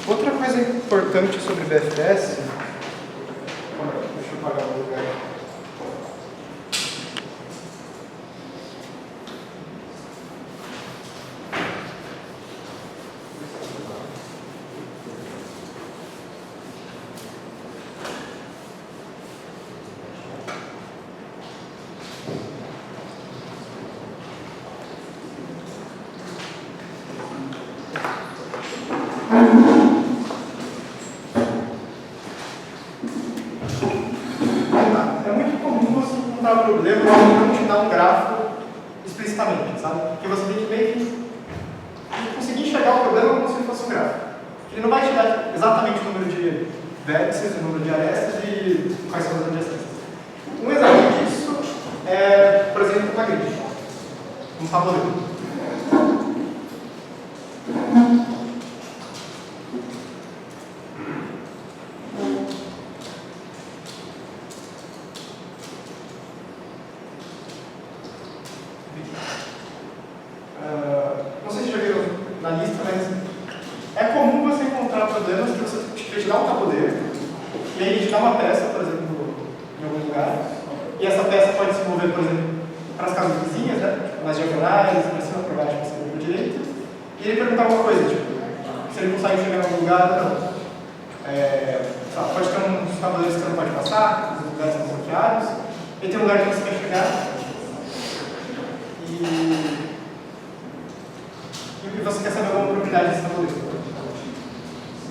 Outra coisa importante sobre BFS... Deixa eu apagar o lugar. É muito comum você encontrar um problema e não te dar um grafo explicitamente, sabe? Porque você tem que meio que conseguir enxergar o problema como se fosse um gráfico. Ele não vai te dar exatamente o número de vértices, o número de arestas e quais são as adjacências. Um exemplo disso é, por exemplo, uma grid, um tabuleiro. Não sei se já viram na lista, mas é comum você encontrar problemas que você te dá um tabuleiro e aí ele te dá uma peça, por exemplo, em algum lugar, e essa peça pode se mover, por exemplo, para as casas vizinhas, né? Nas diagonais, para cima, para baixo, para cima, para direita, e ele perguntar alguma coisa, tipo, se ele consegue chegar em algum lugar ou não. Pode ter uns tabuleiros que você não pode passar, os lugares são bloqueados, e tem um lugar que você quer chegar, e você quer saber alguma propriedade desse tabuleiro.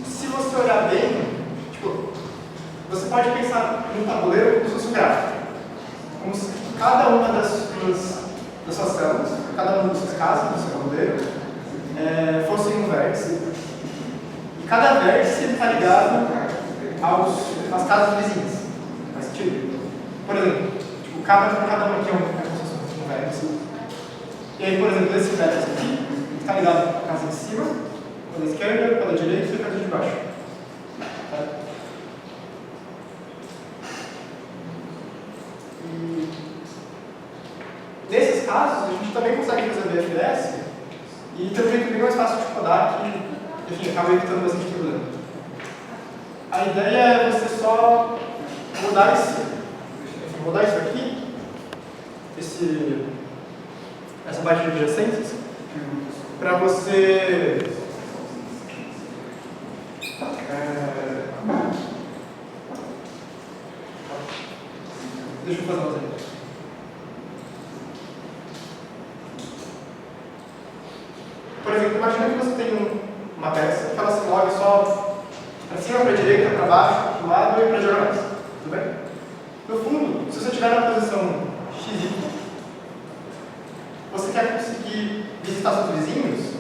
Se você olhar bem, tipo, você pode pensar no tabuleiro como se fosse um gráfico. Como se cada uma das suas células, cada uma das suas casas do seu tabuleiro, fosse um vértice. E cada vértice está ligado às casas vizinhas. Faz sentido? Por exemplo, tipo, cada uma aqui é como se fosse um vértice. E aí, por exemplo, esse vértice aqui está ligado à casa de cima, pela esquerda, pela direita e a casa de baixo. Tá? E nesses casos, a gente também consegue fazer BFS e tem um jeito bem mais fácil de codar que, enfim, acaba evitando bastante problema. A ideia é você só mudar isso aqui, essa parte de adjacências, para você deixa eu fazer uma coisa. Por exemplo, imagina que você tem uma peça que ela se move só para cima, para a direita, para baixo, para o lado e para diagonais. Tudo bem? No fundo, se você estiver na posição x, você quer conseguir visitar seus vizinhos,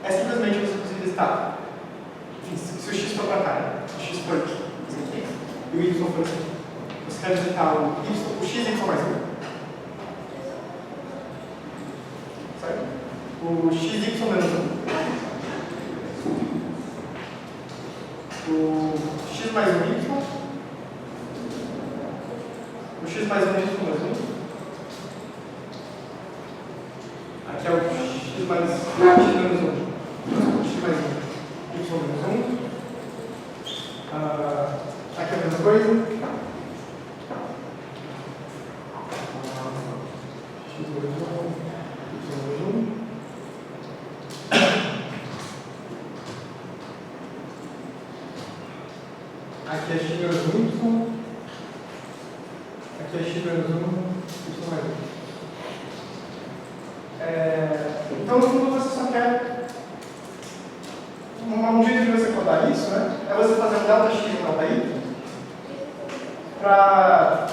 é simplesmente você conseguir visitar. Enfim, se o x for para cá, né? O x for aqui, e o y for aqui. Você quer visitar o x e mais 1. Certo? O x menos 1. O x mais 1y. O x mais 1y mais 1. Aqui é o x mais x menos 1. X mais 1. Y menos 1. Aqui é a mesma coisa. X menos 1. Y menos 1. Aqui é x menos 1y. Aqui é x menos 1. Y mais 1. Então, no fundo, você só quer um jeito de você codar isso, né? É você fazer um delta x e um delta y para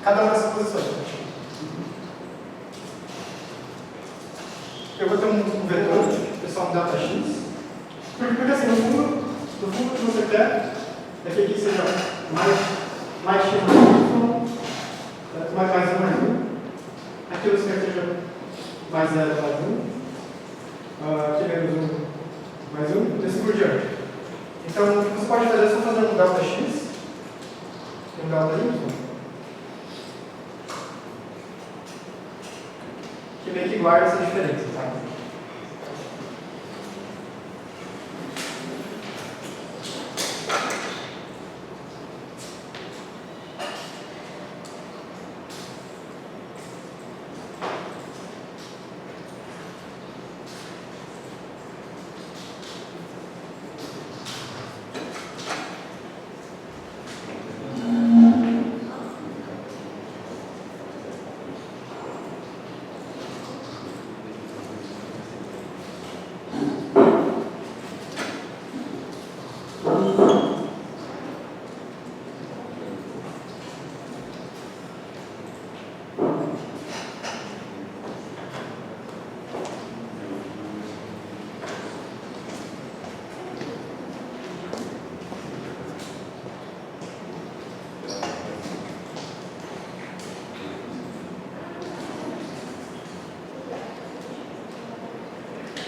cada uma dessas posições. Eu vou ter um vetor, pessoal, um delta x, porque assim, no fundo, o que você quer é que aqui seja mais x mais y, mais 1 mais 1. Aqui você quer que seja mais 0 mais 1, aqui menos 1 mais 1, e assim por diante. Então, o que você pode fazer é só fazer um delta x e um delta y, que meio que guarda essa diferença, tá?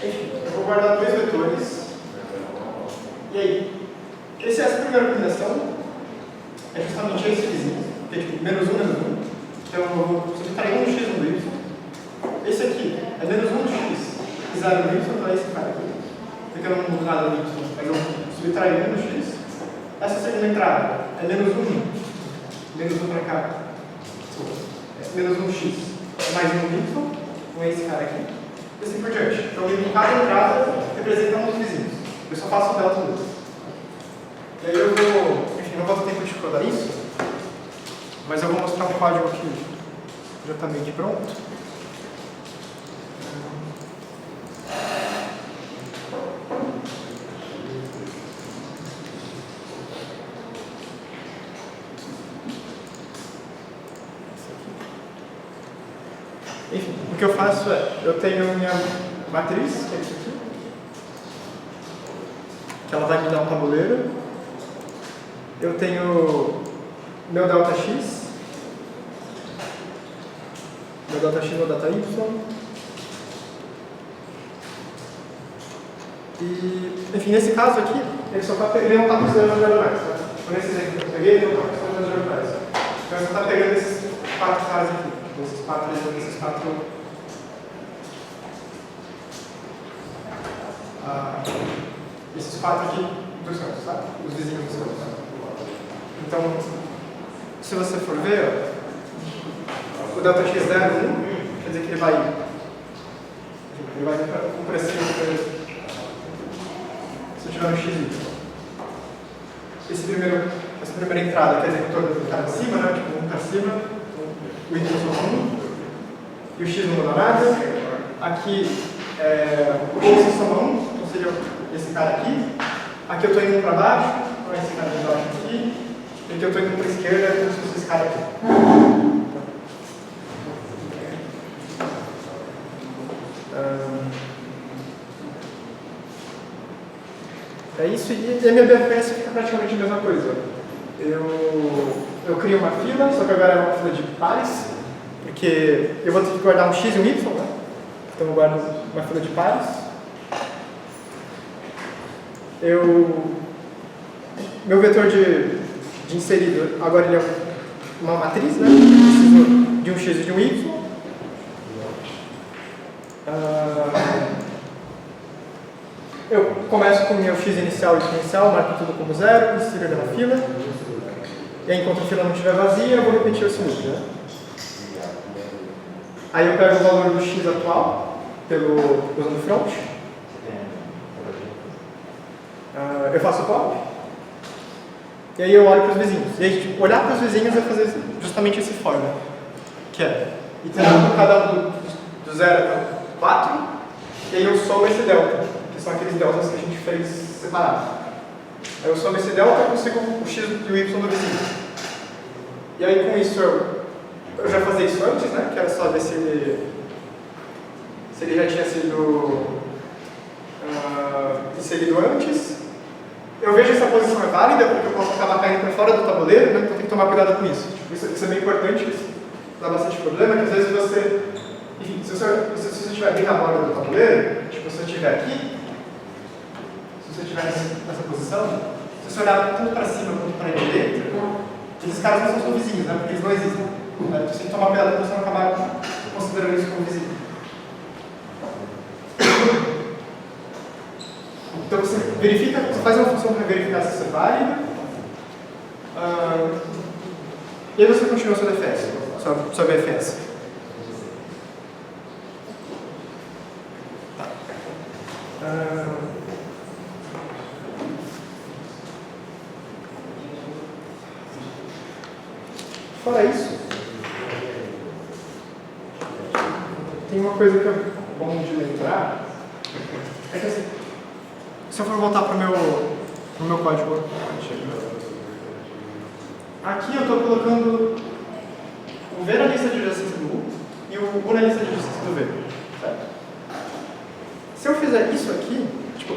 Eu vou guardar dois vetores. E aí? Essa primeira combinação é justamente esse vizinho, que é tipo menos 1, menos 1. Então eu vou subtrair 1 do x e 1 do y. Esse aqui é menos 1 do x e 0 do y, então é esse cara aqui. Porque eu não mudo nada do y, mas eu subtraio 1 do x. Essa segunda entrada é menos 1, menos 1 para cá. É menos 1 x mais 1 do y, então é esse cara aqui. E assim por diante. Então, cada entrada representa um dos vizinhos. Eu só faço o delta 2. E aí eu vou, enfim, não vou ter tempo de codar isso, mas eu vou mostrar um código aqui já está meio que pronto. Enfim, o que eu faço é, eu tenho minha matriz, que é isso aqui, que ela vai me dar um tabuleiro. Eu tenho meu delta x, meu delta y, e, enfim, nesse caso aqui, ele não está considerando os diagonais, tá? Então, nesse exemplo que eu peguei, ele não está considerando os diagonais. Então, você está pegando esses 4 caras aqui, esses 4 esses 4 aqui dos cantos, tá? Os vizinhos dos cantos. Então, se você for ver, ó, o delta x 0, 1, quer dizer que ele vai para cima, se eu tiver no x. Essa primeira entrada quer dizer que todo está para cima, né? Tipo, 1 para cima, o y só 1, e o x não muda nada. Aqui, o x só 1, ou seja, esse cara aqui. Aqui eu estou indo para baixo, então esse cara de baixo aqui. E aqui eu estou indo para a esquerda, como se fosse esse cara aqui. É isso, e a minha BFS fica praticamente a mesma coisa. Eu crio uma fila, só que agora é uma fila de pares, porque eu vou ter que guardar um x e um y, né? Então eu guardo uma fila de pares. Meu vetor de inserido, agora ele é uma matriz, né? Eu preciso de um x e de um y. Eu começo com o meu x inicial e y inicial, marco tudo como 0, insiro ele na fila. E aí, enquanto a fila não estiver vazia, eu vou repetir esse loop, né? Aí eu pego o valor do x atual, usando o front. Eu faço o pop. E aí eu olho para os vizinhos. E aí, tipo, olhar para os vizinhos é fazer justamente esse for, né? Que é iterar por cada um do 0 até 4, e aí eu somo esse delta, que são aqueles deltas que a gente fez separados. Aí eu somo esse delta e consigo o x e o y do vizinho. E aí com isso eu já fazia isso antes, né? Que era só ver se ele já tinha sido inserido antes. Eu vejo essa posição é válida porque eu posso acabar caindo para fora do tabuleiro, né? Então tem que tomar cuidado com isso. Isso é bem importante, isso dá bastante problema, que às vezes você Enfim, se você estiver bem na borda do tabuleiro, tipo, se você estiver aqui, se você estiver nessa posição, se você olhar tanto para cima quanto para a direita, esses caras não são seus vizinhos, né? Porque eles não existem. Né? Você tem que tomar cuidado para você não acabar considerando isso como vizinho. Então você verifica, você faz uma função para verificar se isso é válido. E aí você continua sua DFS, sua BFS. Tá. Fora isso, tem uma coisa que é bom de lembrar, é que assim, se eu for voltar para o meu código, aqui eu estou colocando o V na lista de adjacência do U e o U na lista de adjacência do V. Certo? Se eu fizer isso aqui, tipo,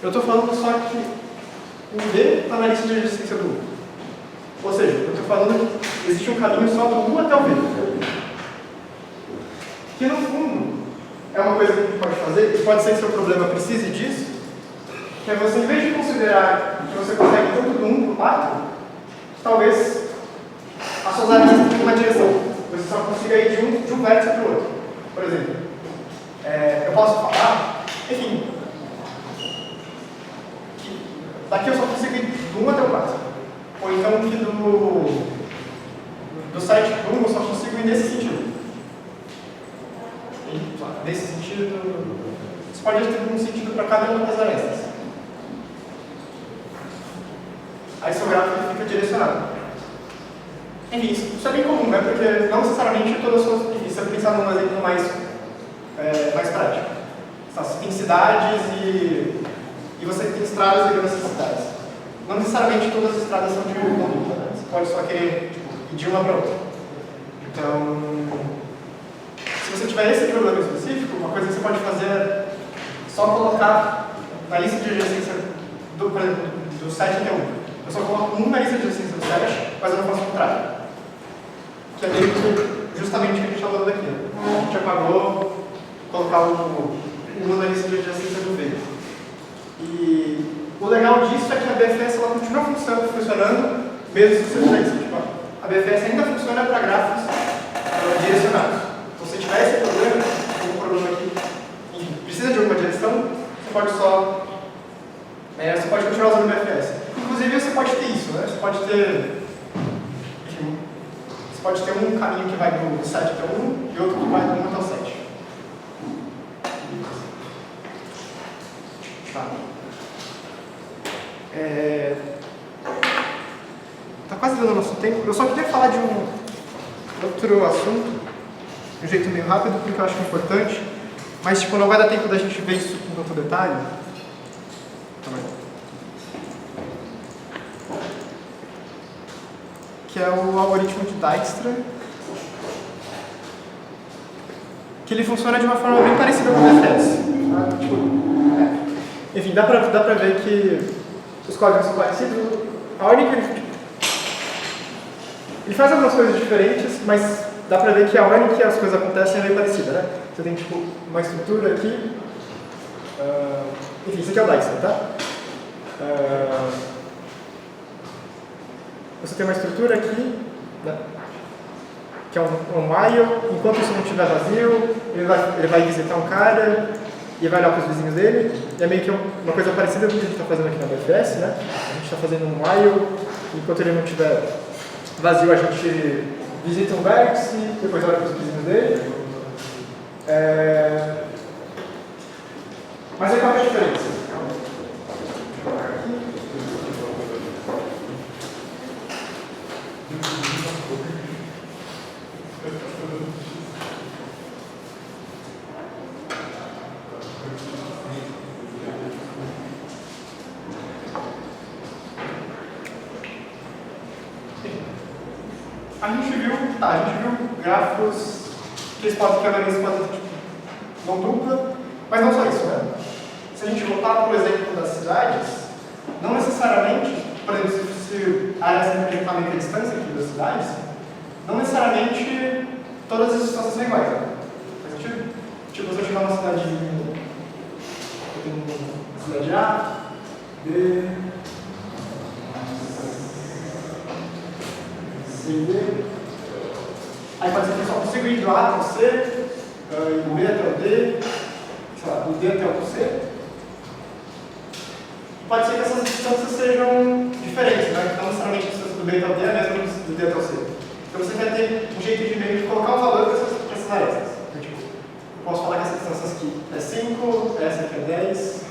eu estou falando só que o V está na lista de adjacência do U. Ou seja, eu estou falando que existe um caminho só do U até o V. Que no fundo é uma coisa que a gente pode fazer, e pode ser que seu problema precise disso, que é você, em vez de considerar que você consegue tanto do 1 para o 4, talvez as suas áreas tenham uma direção. Você só consiga ir de um vértice para o outro. Por exemplo, eu posso falar, enfim, que daqui eu só consigo ir do 1 até o 4. Ou então que do site do 1 eu só consigo ir nesse sentido. Nesse sentido, você pode ter um sentido para cada uma das arestas. Aí seu gráfico fica direcionado. Enfim, isso é bem comum, né? Porque não necessariamente todas as suas... Enfim, se você pensar num exemplo mais prático. Você tem cidades e você tem estradas ligando essas cidades. Não necessariamente todas as estradas são de conduta, né? Você pode só querer ir de uma para outra. Então... Se você tiver esse problema específico, uma coisa que você pode fazer é só colocar na lista de adjacência do site até 1. Eu só coloco 1 na lista de adjacência do site, mas eu não faço o contrário. Que é meio que justamente o que a gente está falando aqui. A gente apagou colocar o 1 na lista de adjacência do V. E o legal disso é que a BFS ela continua funcionando mesmo se você fizer isso. Tipo, a BFS ainda funciona para gráficos direcionados. Se tiver esse problema, tem um problema aqui, enfim, precisa de alguma direção, você pode só... você pode continuar usando o BFS. Inclusive, você pode ter isso, né? Você pode ter... Enfim, você pode ter um caminho que vai do 7 até o 1 e outro que vai do 1 até o 7. Tá. Tá quase dando nosso tempo. Eu só queria falar de um outro assunto, de um jeito meio rápido, porque eu acho importante, mas tipo, não vai dar tempo da gente ver isso com tanto detalhe. Que é o algoritmo de Dijkstra, que ele funciona de uma forma bem parecida com o BFS. Enfim, dá pra ver que os códigos são parecidos. A única... Ele faz algumas coisas diferentes, mas dá pra ver que a ordem que as coisas acontecem é meio parecida, né? Você tem, tipo, uma estrutura aqui. Enfim, isso aqui é o Dijkstra, tá? Você tem uma estrutura aqui, né? Que é um while. Enquanto isso não estiver vazio, ele vai visitar um cara e vai olhar para os vizinhos dele. E é meio que uma coisa parecida com o que a gente está fazendo aqui na BFS, né? A gente está fazendo um while, enquanto ele não estiver vazio, a gente visita um vértice, depois olha para os vizinhos dele. Mas aí qual é a diferença? A gente viu gráficos que eles podem quebrar esse padrão de mão dupla, mas não só isso, né? Se a gente voltar para o exemplo das cidades, não necessariamente, por exemplo, se a área sempre está meio a distância aqui das cidades, não necessariamente todas as distâncias são iguais. Né? Faz sentido? Tipo, se eu chegar numa cidade... Eu tenho uma cidade A, B, C, D. Aí pode ser que eu só consigo ir do A até o C, e do B até o D, sei lá, do D até o C. Pode ser que essas distâncias sejam diferentes, né? Não necessariamente a distância do B até o D é a mesma do D até o C. Então você quer ter um jeito de meio de colocar um valor para essas arestas. Então, tipo, eu posso falar que essa distância aqui é 5, essa aqui é 10, isso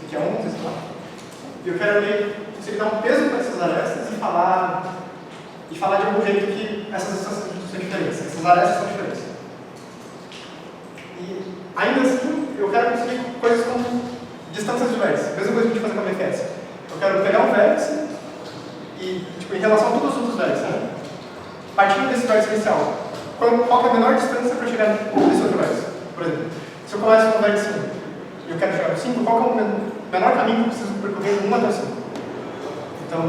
aqui é 11, sei lá. E eu quero meio conseguir dar um peso para essas arestas e falar de algum jeito que essas distâncias são diferentes, essas arestas são diferentes. E ainda assim, eu quero conseguir coisas como distâncias de vértices, mesma coisa que a gente fazer com a BFS. Eu quero pegar um vértice e, tipo, em relação a todos os outros vértices, né? Partindo desse vértice inicial, qual é a menor distância para chegar nesse outro vértice? Por exemplo, se eu começo no vértice 1 e eu quero chegar no 5, qual é o menor caminho que eu preciso percorrer do 1 até o 5? Então,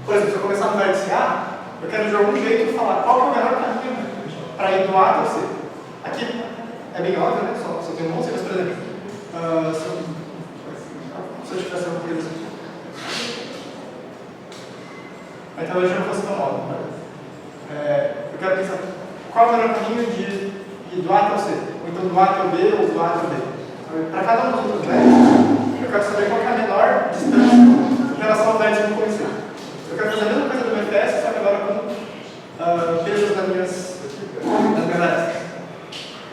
por exemplo, se eu começar no vértice A, eu quero de algum jeito falar qual é o menor caminho para ir do A até o C. Aqui é bem óbvio, né? Só tem um monte, mas, por exemplo, se eu tivesse alguma coisa aqui. Mas talvez não fosse tão óbvio. Eu quero pensar qual é o melhor caminho de ir do A até o C. Ou então do A até o B ou do A até o D. Para cada um dos outros vértices, eu quero saber qual é a menor distância em relação ao vértice que eu comecei. Eu quero fazer a mesma coisa do BFS, só que agora com pesos das minhas arestas.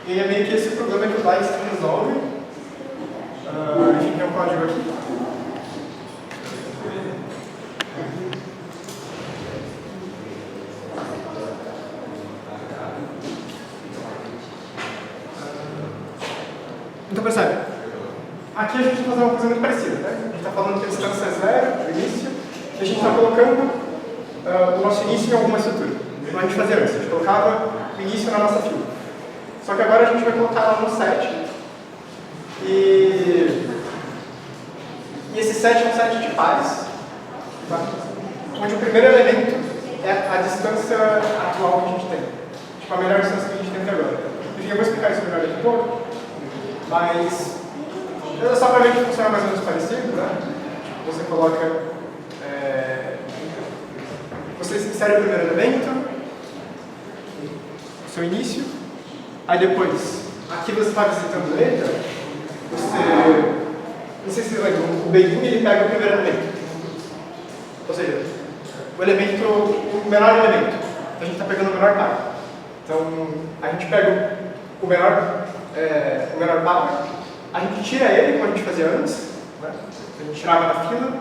E é meio que esse problema que o Dice resolve. Enfim, tem um código aqui. Então percebe, aqui a gente vai fazer uma coisa muito parecida, né? A gente está falando que a distância é zero, o início, e a gente está colocando o nosso início em alguma estrutura. Como a gente fazia antes, a gente colocava o início na nossa fila. Só que agora a gente vai colocar lá no set, e esse set é um set de pares, tá? Onde o primeiro elemento é a distância atual que a gente tem. Tipo, a melhor distância que a gente tem até agora. Enfim, eu vou explicar isso melhor daqui a pouco. Mas, só para ver que funciona mais ou menos parecido, né? Você coloca, você insere o primeiro elemento, o seu início, aí depois, aqui você está visitando ele, não sei se você lembra, o begin ele pega o primeiro elemento, ou seja, o menor elemento, então a gente está pegando o menor par. Então, a gente pega o menor par, a gente tira ele, como a gente fazia antes, né? A gente tirava da fila,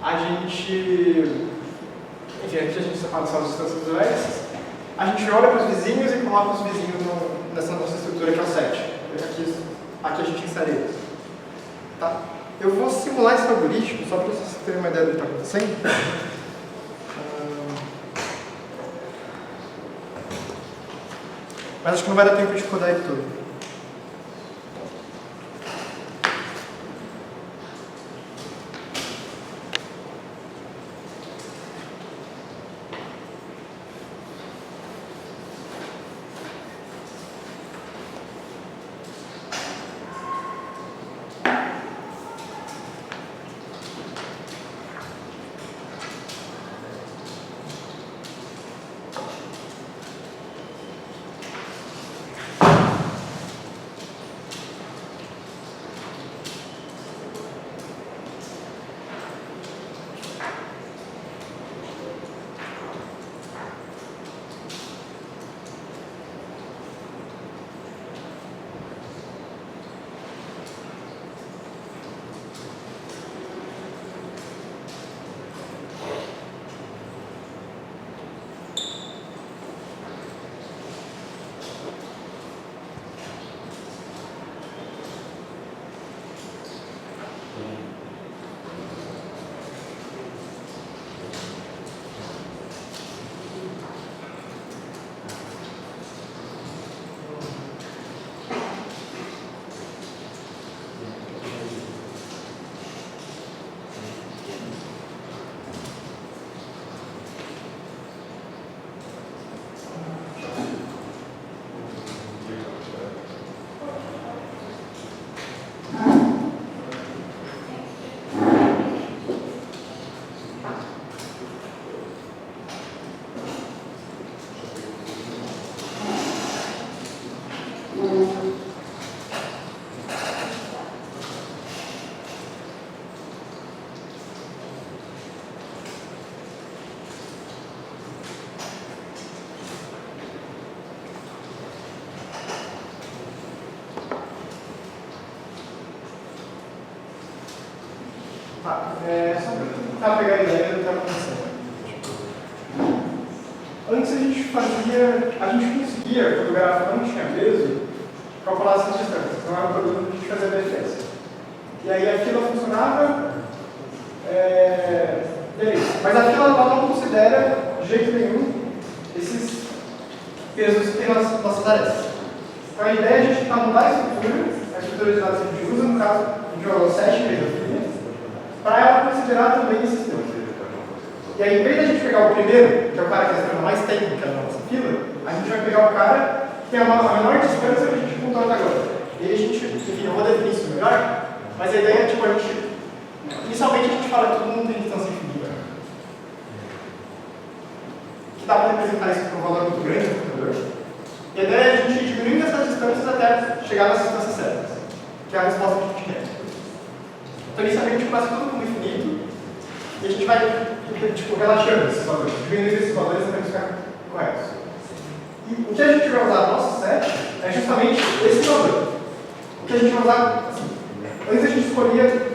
a gente separa só as distâncias dos vértices, a gente olha para os vizinhos e coloca os vizinhos nessa nossa estrutura que é o set. Aqui a gente insere eles. Tá? Eu vou simular esse algoritmo, só para vocês terem uma ideia do que está acontecendo. Mas acho que não vai dar tempo de codar ele todo. Tá, só para pegar a ideia do que está acontecendo. Antes a gente conseguia, quando o gráfico não tinha peso, calcular essas distâncias. Não era um problema que a gente fazia referência. E aí a fila funcionava, beleza. Mas a fila ela não considera de jeito nenhum esses pesos que tem nas nossas arestas. Então a ideia é a gente tentar mudar a estrutura de dados que a gente usa, no caso, a gente jogou 7 vezes a fila, para ela considerar também esses pesos. E aí, em vez de a gente pegar o primeiro, que é o cara que está esperando mais tempo que é a nossa fila, a gente vai pegar o cara que tem a menor distância que a gente contou até agora. E aí a gente, enfim, eu vou definir isso melhor, mas a ideia é, tipo, a gente... Inicialmente a gente fala que todo mundo tem distância infinita. Que dá para representar isso com um valor muito grande no computador. E a ideia é a gente ir diminuindo essas distâncias até chegar nas distâncias certas, que é a resposta que a gente quer. Então, inicialmente a gente começa tudo como infinito, e a gente vai, tipo, relaxando esses valores, diminuindo esses valores até ficar corretos. E o que a gente vai usar no nosso set é justamente esse valor. O que a gente vai usar, assim, antes a gente escolhia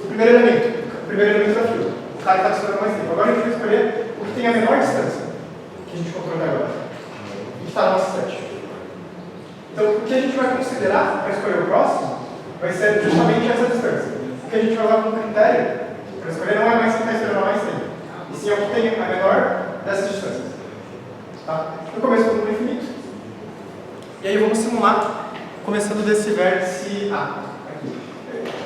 o primeiro elemento da fila, o cara que está esperando mais tempo. Agora a gente vai escolher o que tem a menor distância que a gente encontrou até agora, e que está no nosso set. Então, o que a gente vai considerar para escolher o próximo vai ser justamente essa distância. O que a gente vai usar como critério para escolher não é mais quem está esperando mais tempo, e sim é o que tem a menor dessas distâncias. Tá? No começo do número infinito. E aí vamos simular, começando desse vértice A. Aqui.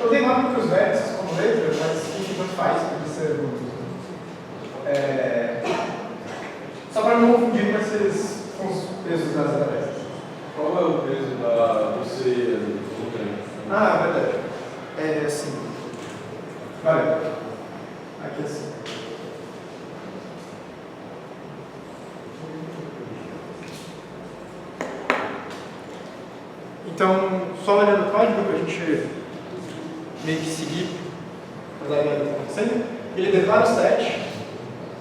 Eu dei nome para os vértices como letras, mas enfim, tanto faz, pode ser só para não confundir com os pesos das arestas.
Qual é o peso do C do trem?
Ah, verdade. É assim. Valeu. Aqui assim. Então, só olhando o código para a gente meio que seguir as ideias que estão acontecendo, ele declara o set,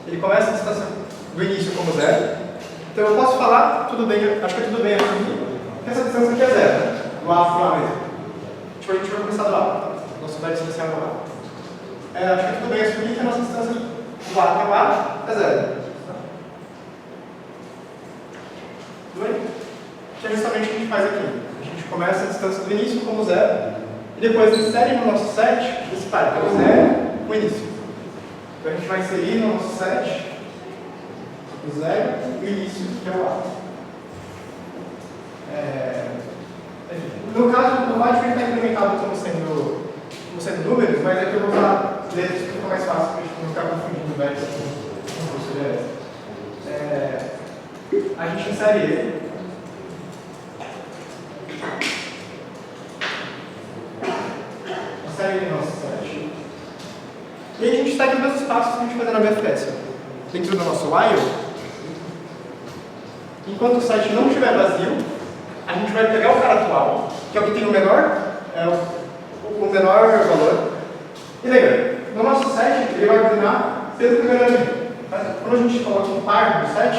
ele começa a distância do início como 0. Então eu posso falar, tudo bem, acho que é tudo bem assumir, que essa distância aqui é 0, né? Do A para o A mesmo. Tipo, a gente vai começar do A, nosso vértice inicial do A. Acho que é tudo bem assumir que a nossa distância do A até o A é 0. Tudo bem? Que é justamente o que a gente faz aqui. A gente começa a distância do início como 0, e depois insere no nosso set esse par, que é o 0, o início. Então a gente vai inserir no nosso set o 0 e o início, que é o A. No caso, no Byte está implementado como sendo números, mas aqui eu vou usar letras que fica mais fácil para a gente não ficar confundindo vértices com posteriores. A gente insere ele. Insere ele no nosso set. E aí a gente segue os mesmos passos que a gente fazia na BFS. Dentro do nosso while, enquanto o site não estiver vazio, a gente vai pegar o cara atual, que é o que tem o menor valor, e lembra, no nosso set ele vai ordenar pelo primeiro elemento. Quando a gente coloca um par no set,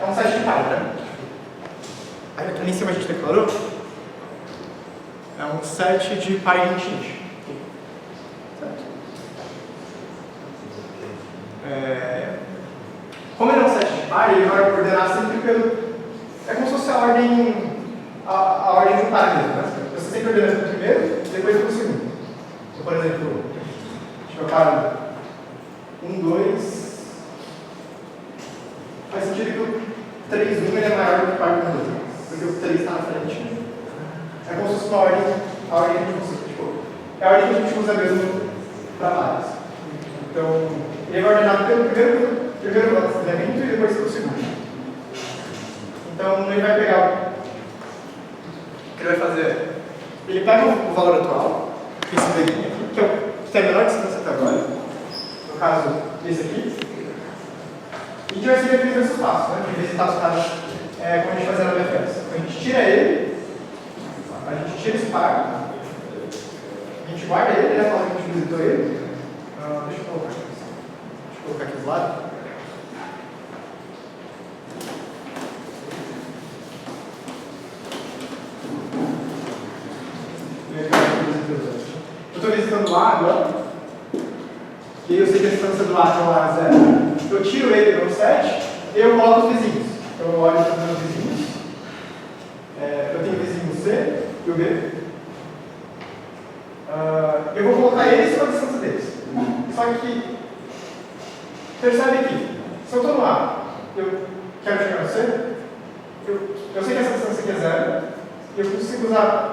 é um set de par, né? Aí aqui em cima a gente declarou, é um set de par int. Como ele é um set de par, ele vai ordenar sempre pelo... É como se fosse a ordem do par mesmo, né? Você sempre ordena pelo primeiro e depois pelo segundo. Então, por exemplo, deixa eu colocar 1, 2... Faz sentido que o 3, 1 ele é maior do que o par do 2, porque o 3 está na frente. É como se fosse uma ordem, a ordem que a gente usa, tipo, é a ordem que a gente usa mesmo para pares. Então, ele vai ordenar pelo primeiro elemento e depois pelo segundo. Então, ele vai pegar o que ele vai fazer? Ele pega o valor atual, que é esse daqui aqui, que é o que tem a menor distância até agora, no caso, esse aqui, e a gente vai seguir aqueles mesmos passos, né? De visitar os caras como a gente fazia na BFS. Então, a gente tira ele, a gente tira esse par, a gente guarda ele, né? Fala que a gente visitou ele. Deixa eu colocar aqui do lado. Eu estou visitando lá agora. e aí eu sei que a distância do A até o A é 0, eu tiro ele do set e eu coloco os vizinhos. Então eu olho para os meus vizinhos, eu tenho o vizinho C e o B. Eu vou colocar eles com a distância deles. Só que, percebe que, se eu estou no A, eu quero chegar no C, eu sei que essa distância aqui é 0, e eu consigo usar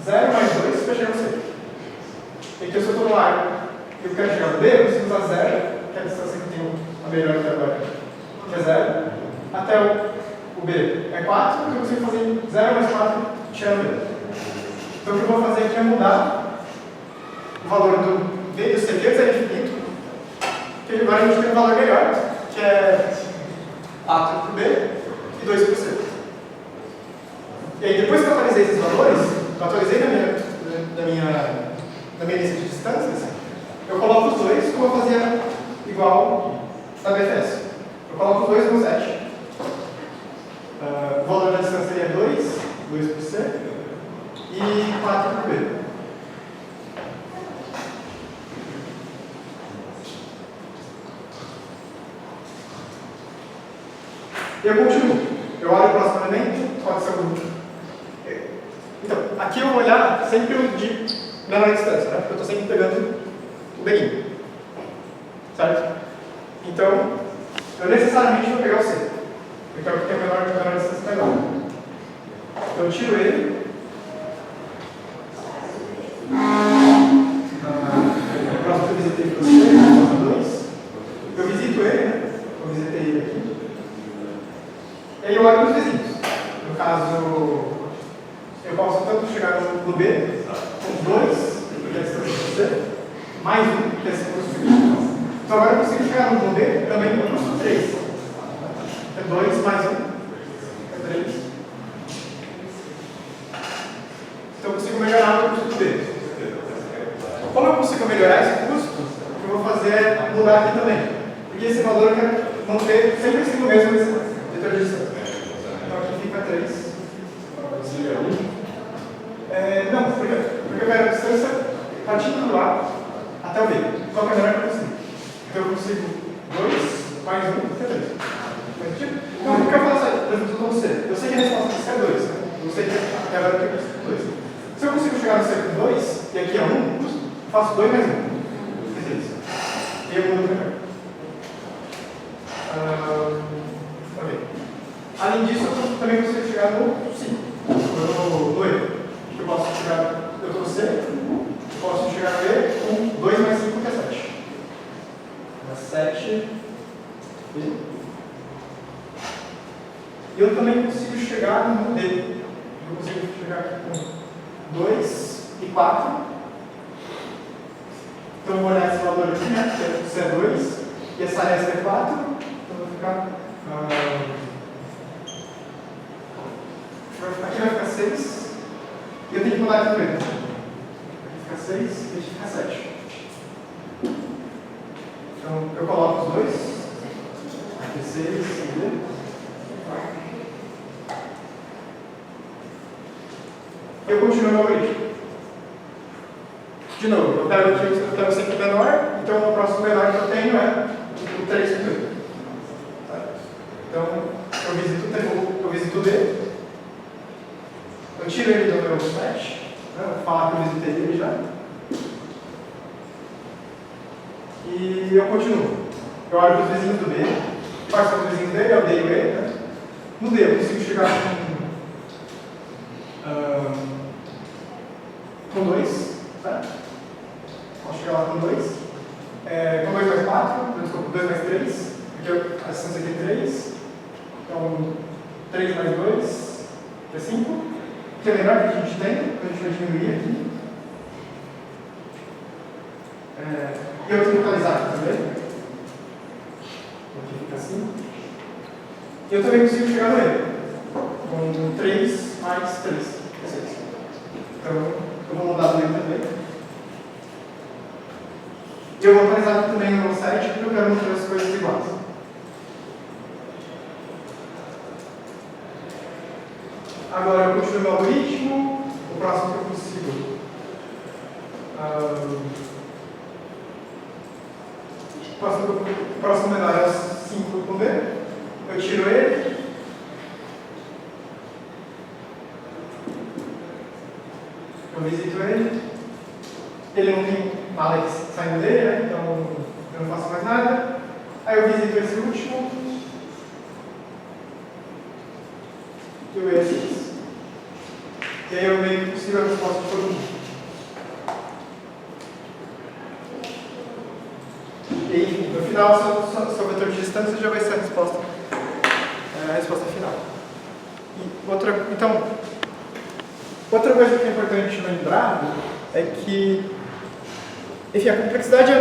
0 mais 2 para chegar no C. E que se eu estou no A e eu quero chegar no B, eu consigo usar 0, que é a distância que eu tenho a melhor até agora, que é 0, até o B é 4, então eu consigo fazer 0 mais 4 tirando B. Então o que eu vou fazer aqui é mudar o valor do B e do C vezes é infinito, porque agora a gente tem um valor melhor, que é 4 para o B e 2 para o C. E aí, depois que eu atualizei esses valores, eu atualizei na minha lista de distâncias, eu coloco os dois como eu fazia igual na BFS. Eu coloco os dois no set. O valor da distância seria 2 para o C e 4 para o B. E eu continuo. Eu olho o próximo elemento, pode ser o... Então, aqui eu vou olhar sempre o de menor distância, né? Porque eu estou sempre pegando o beguinho. Certo? Então, eu necessariamente vou pegar o C. Porque é o que tem a menor distância melhor. Então, eu tiro ele. O próximo que eu visitei foi o C, o próximo 2. Eu visito ele, né? Eu visitei ele aqui. E aí eu olho para os vizinhos. No caso, eu posso tanto chegar no B, com 2, que é a distância do C, mais 1, que é a distância do C. Então agora eu consigo chegar no B também com custo 3. É 2 mais 1, é 3. Então eu consigo melhorar o custo do B. Como eu consigo melhorar esse custo, o que eu vou fazer é mudar aqui também. Porque esse valor eu quero manter sempre sendo o mesmo nesse vetor de distância. Então aqui fica 3. Não, porque eu quero a distância partindo do A até o B. Qual que é a melhor que eu consigo? Então eu consigo 2 mais 1, que é 3. Faz sentido? Então, por que eu faço isso? Por exemplo, eu estou no C. Eu sei que a resposta disso é 2. Né? Eu sei que até agora eu consigo 2. Se eu consigo chegar no C com 2, e aqui é 1, eu faço 2 mais 1. Que é 3. E eu mudo melhor. Ok. Além disso, eu também consigo chegar no 5. No E. Eu posso chegar, eu estou no C, eu posso chegar no E com 2 mais 5, que é 7. É 7. E eu também consigo chegar no D. Eu consigo chegar aqui com 2 e 4. Então eu vou olhar esse valor aqui, né? Que C é 2 e essa resta é 4. Então vai ficar. Aqui vai ficar 6. E eu tenho que mudar aqui também. Aqui fica 6 e aqui fica 7. Então eu coloco os dois. Aqui 6 e D. Eu continuo no algoritmo. De novo, eu pego sempre o menor, então o próximo menor que eu tenho é o 3 com D. Então eu visito o D. Eu tiro ele do meu set, né? Vou falar que eu visitei ele já. E eu continuo. Eu olho para os vizinhos do D. Quais são os vizinhos dele? É o D e o E. Né? No D eu consigo chegar com 2. Tá? Posso chegar lá com 2. Com 2 mais 4. Desculpa, 2 mais 3. Porque a distância aqui é 3. Então, 3 mais 2 é 5. Que é melhor que a gente tem, então a gente vai diminuir aqui. E eu tenho que localizar aqui também. Aqui fica assim. E eu também consigo chegar no E. Com 3 mais 3, que é 6. Então eu vou mudar do E também. E eu vou atualizar aqui também no meu site, porque eu quero manter as coisas iguais. Agora eu continuo meu algoritmo. O próximo que eu consigo. O próximo menor é o 5 com B. Eu tiro ele. Eu visito ele. Ele não tem nada saindo dele, né? Então eu não faço mais nada. Aí eu visito esse último. E o esses. E aí eu meio que consigo a resposta de todo mundo. E aí, no final, seu vetor de distância já vai ser a resposta final. Então, outra coisa que é importante lembrar é que, enfim, a complexidade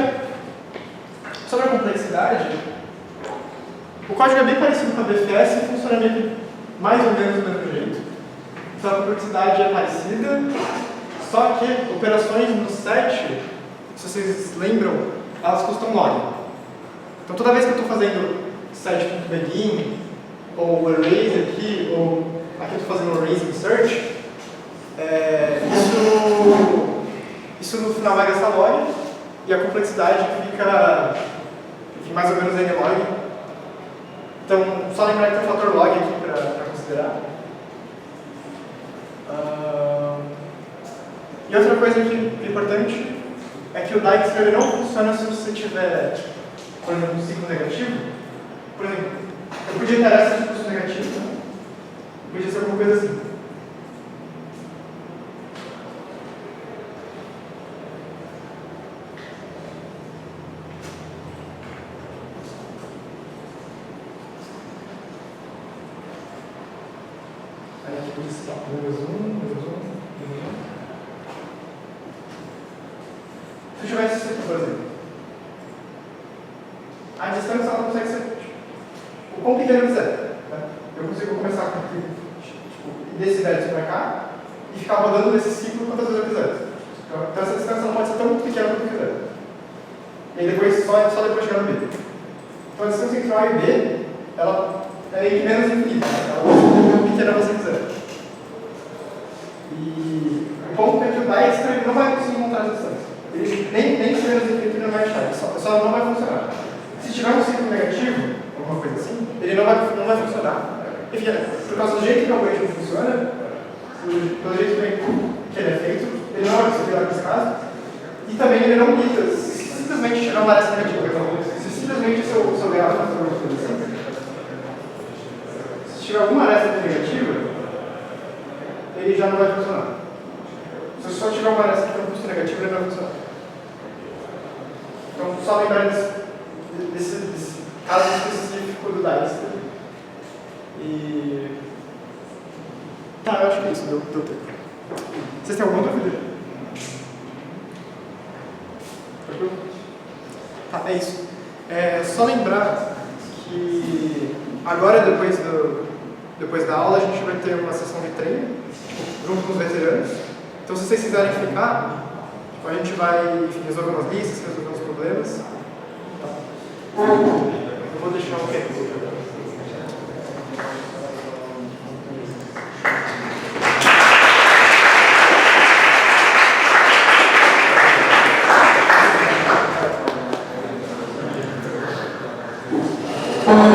sobre a complexidade, o código é bem parecido com a BFS e funciona meio mais ou menos do mesmo jeito. Então a complexidade é parecida, só que operações no set, se vocês lembram, elas custam log. Então toda vez que eu estou fazendo set.begin, ou erase aqui, ou aqui eu estou fazendo erase insert, isso no final vai gastar log, e a complexidade fica, enfim, mais ou menos nlog. Então, só lembrar que tem o fator log aqui para considerar. E outra coisa que é importante é que o Dijkstra ele não funciona se você tiver, por exemplo, um ciclo negativo. Por exemplo, eu podia ter essa de custo negativo, né? Podia ser alguma coisa assim. Aí aqui podia ser menos 1, menos 1, menos 1. Se eu tivesse isso aqui, por exemplo, a distância ela consegue ser o quão pequeno quiser. Né? Eu consigo começar com desse vértice para cá e ficar rodando nesse ciclo quantas vezes eu quiser. Então essa distância não pode ser tão pequena quanto eu quiser. E aí depois, só depois chegar no B. Então a distância entre A e B, ela é meio que menos infinita. Ela pode ser tão pequena você quiser. E o ponto é que o Dijkstra ele não vai conseguir montar essa distância. Ele nem se menos infinito ele não vai achar, ele só não vai funcionar. Se tiver um ciclo negativo, alguma coisa assim, ele não vai funcionar. Enfim, por causa do jeito que o algoritmo funciona, pelo jeito que ele é feito, ele não vai conseguir nesse caso. E também ele não lida, se simplesmente tiver uma aresta negativa, se simplesmente o seu grafo for uma coisa assim, se tiver alguma aresta negativa, ele já não vai funcionar. Se só tiver uma aresta que tem um custo negativo, ele não vai funcionar. Então, só lembrar desse caso específico do Dijkstra. E... Tá, eu acho que é isso, deu tempo. Vocês têm alguma dúvida? Tá, é isso. Só lembrar que agora, depois da aula, a gente vai ter uma sessão de treino, junto com os veteranos. Então, se vocês quiserem ficar, a gente vai, enfim, resolver umas listas, resolver uns problemas. Eu vou deixar o tempo.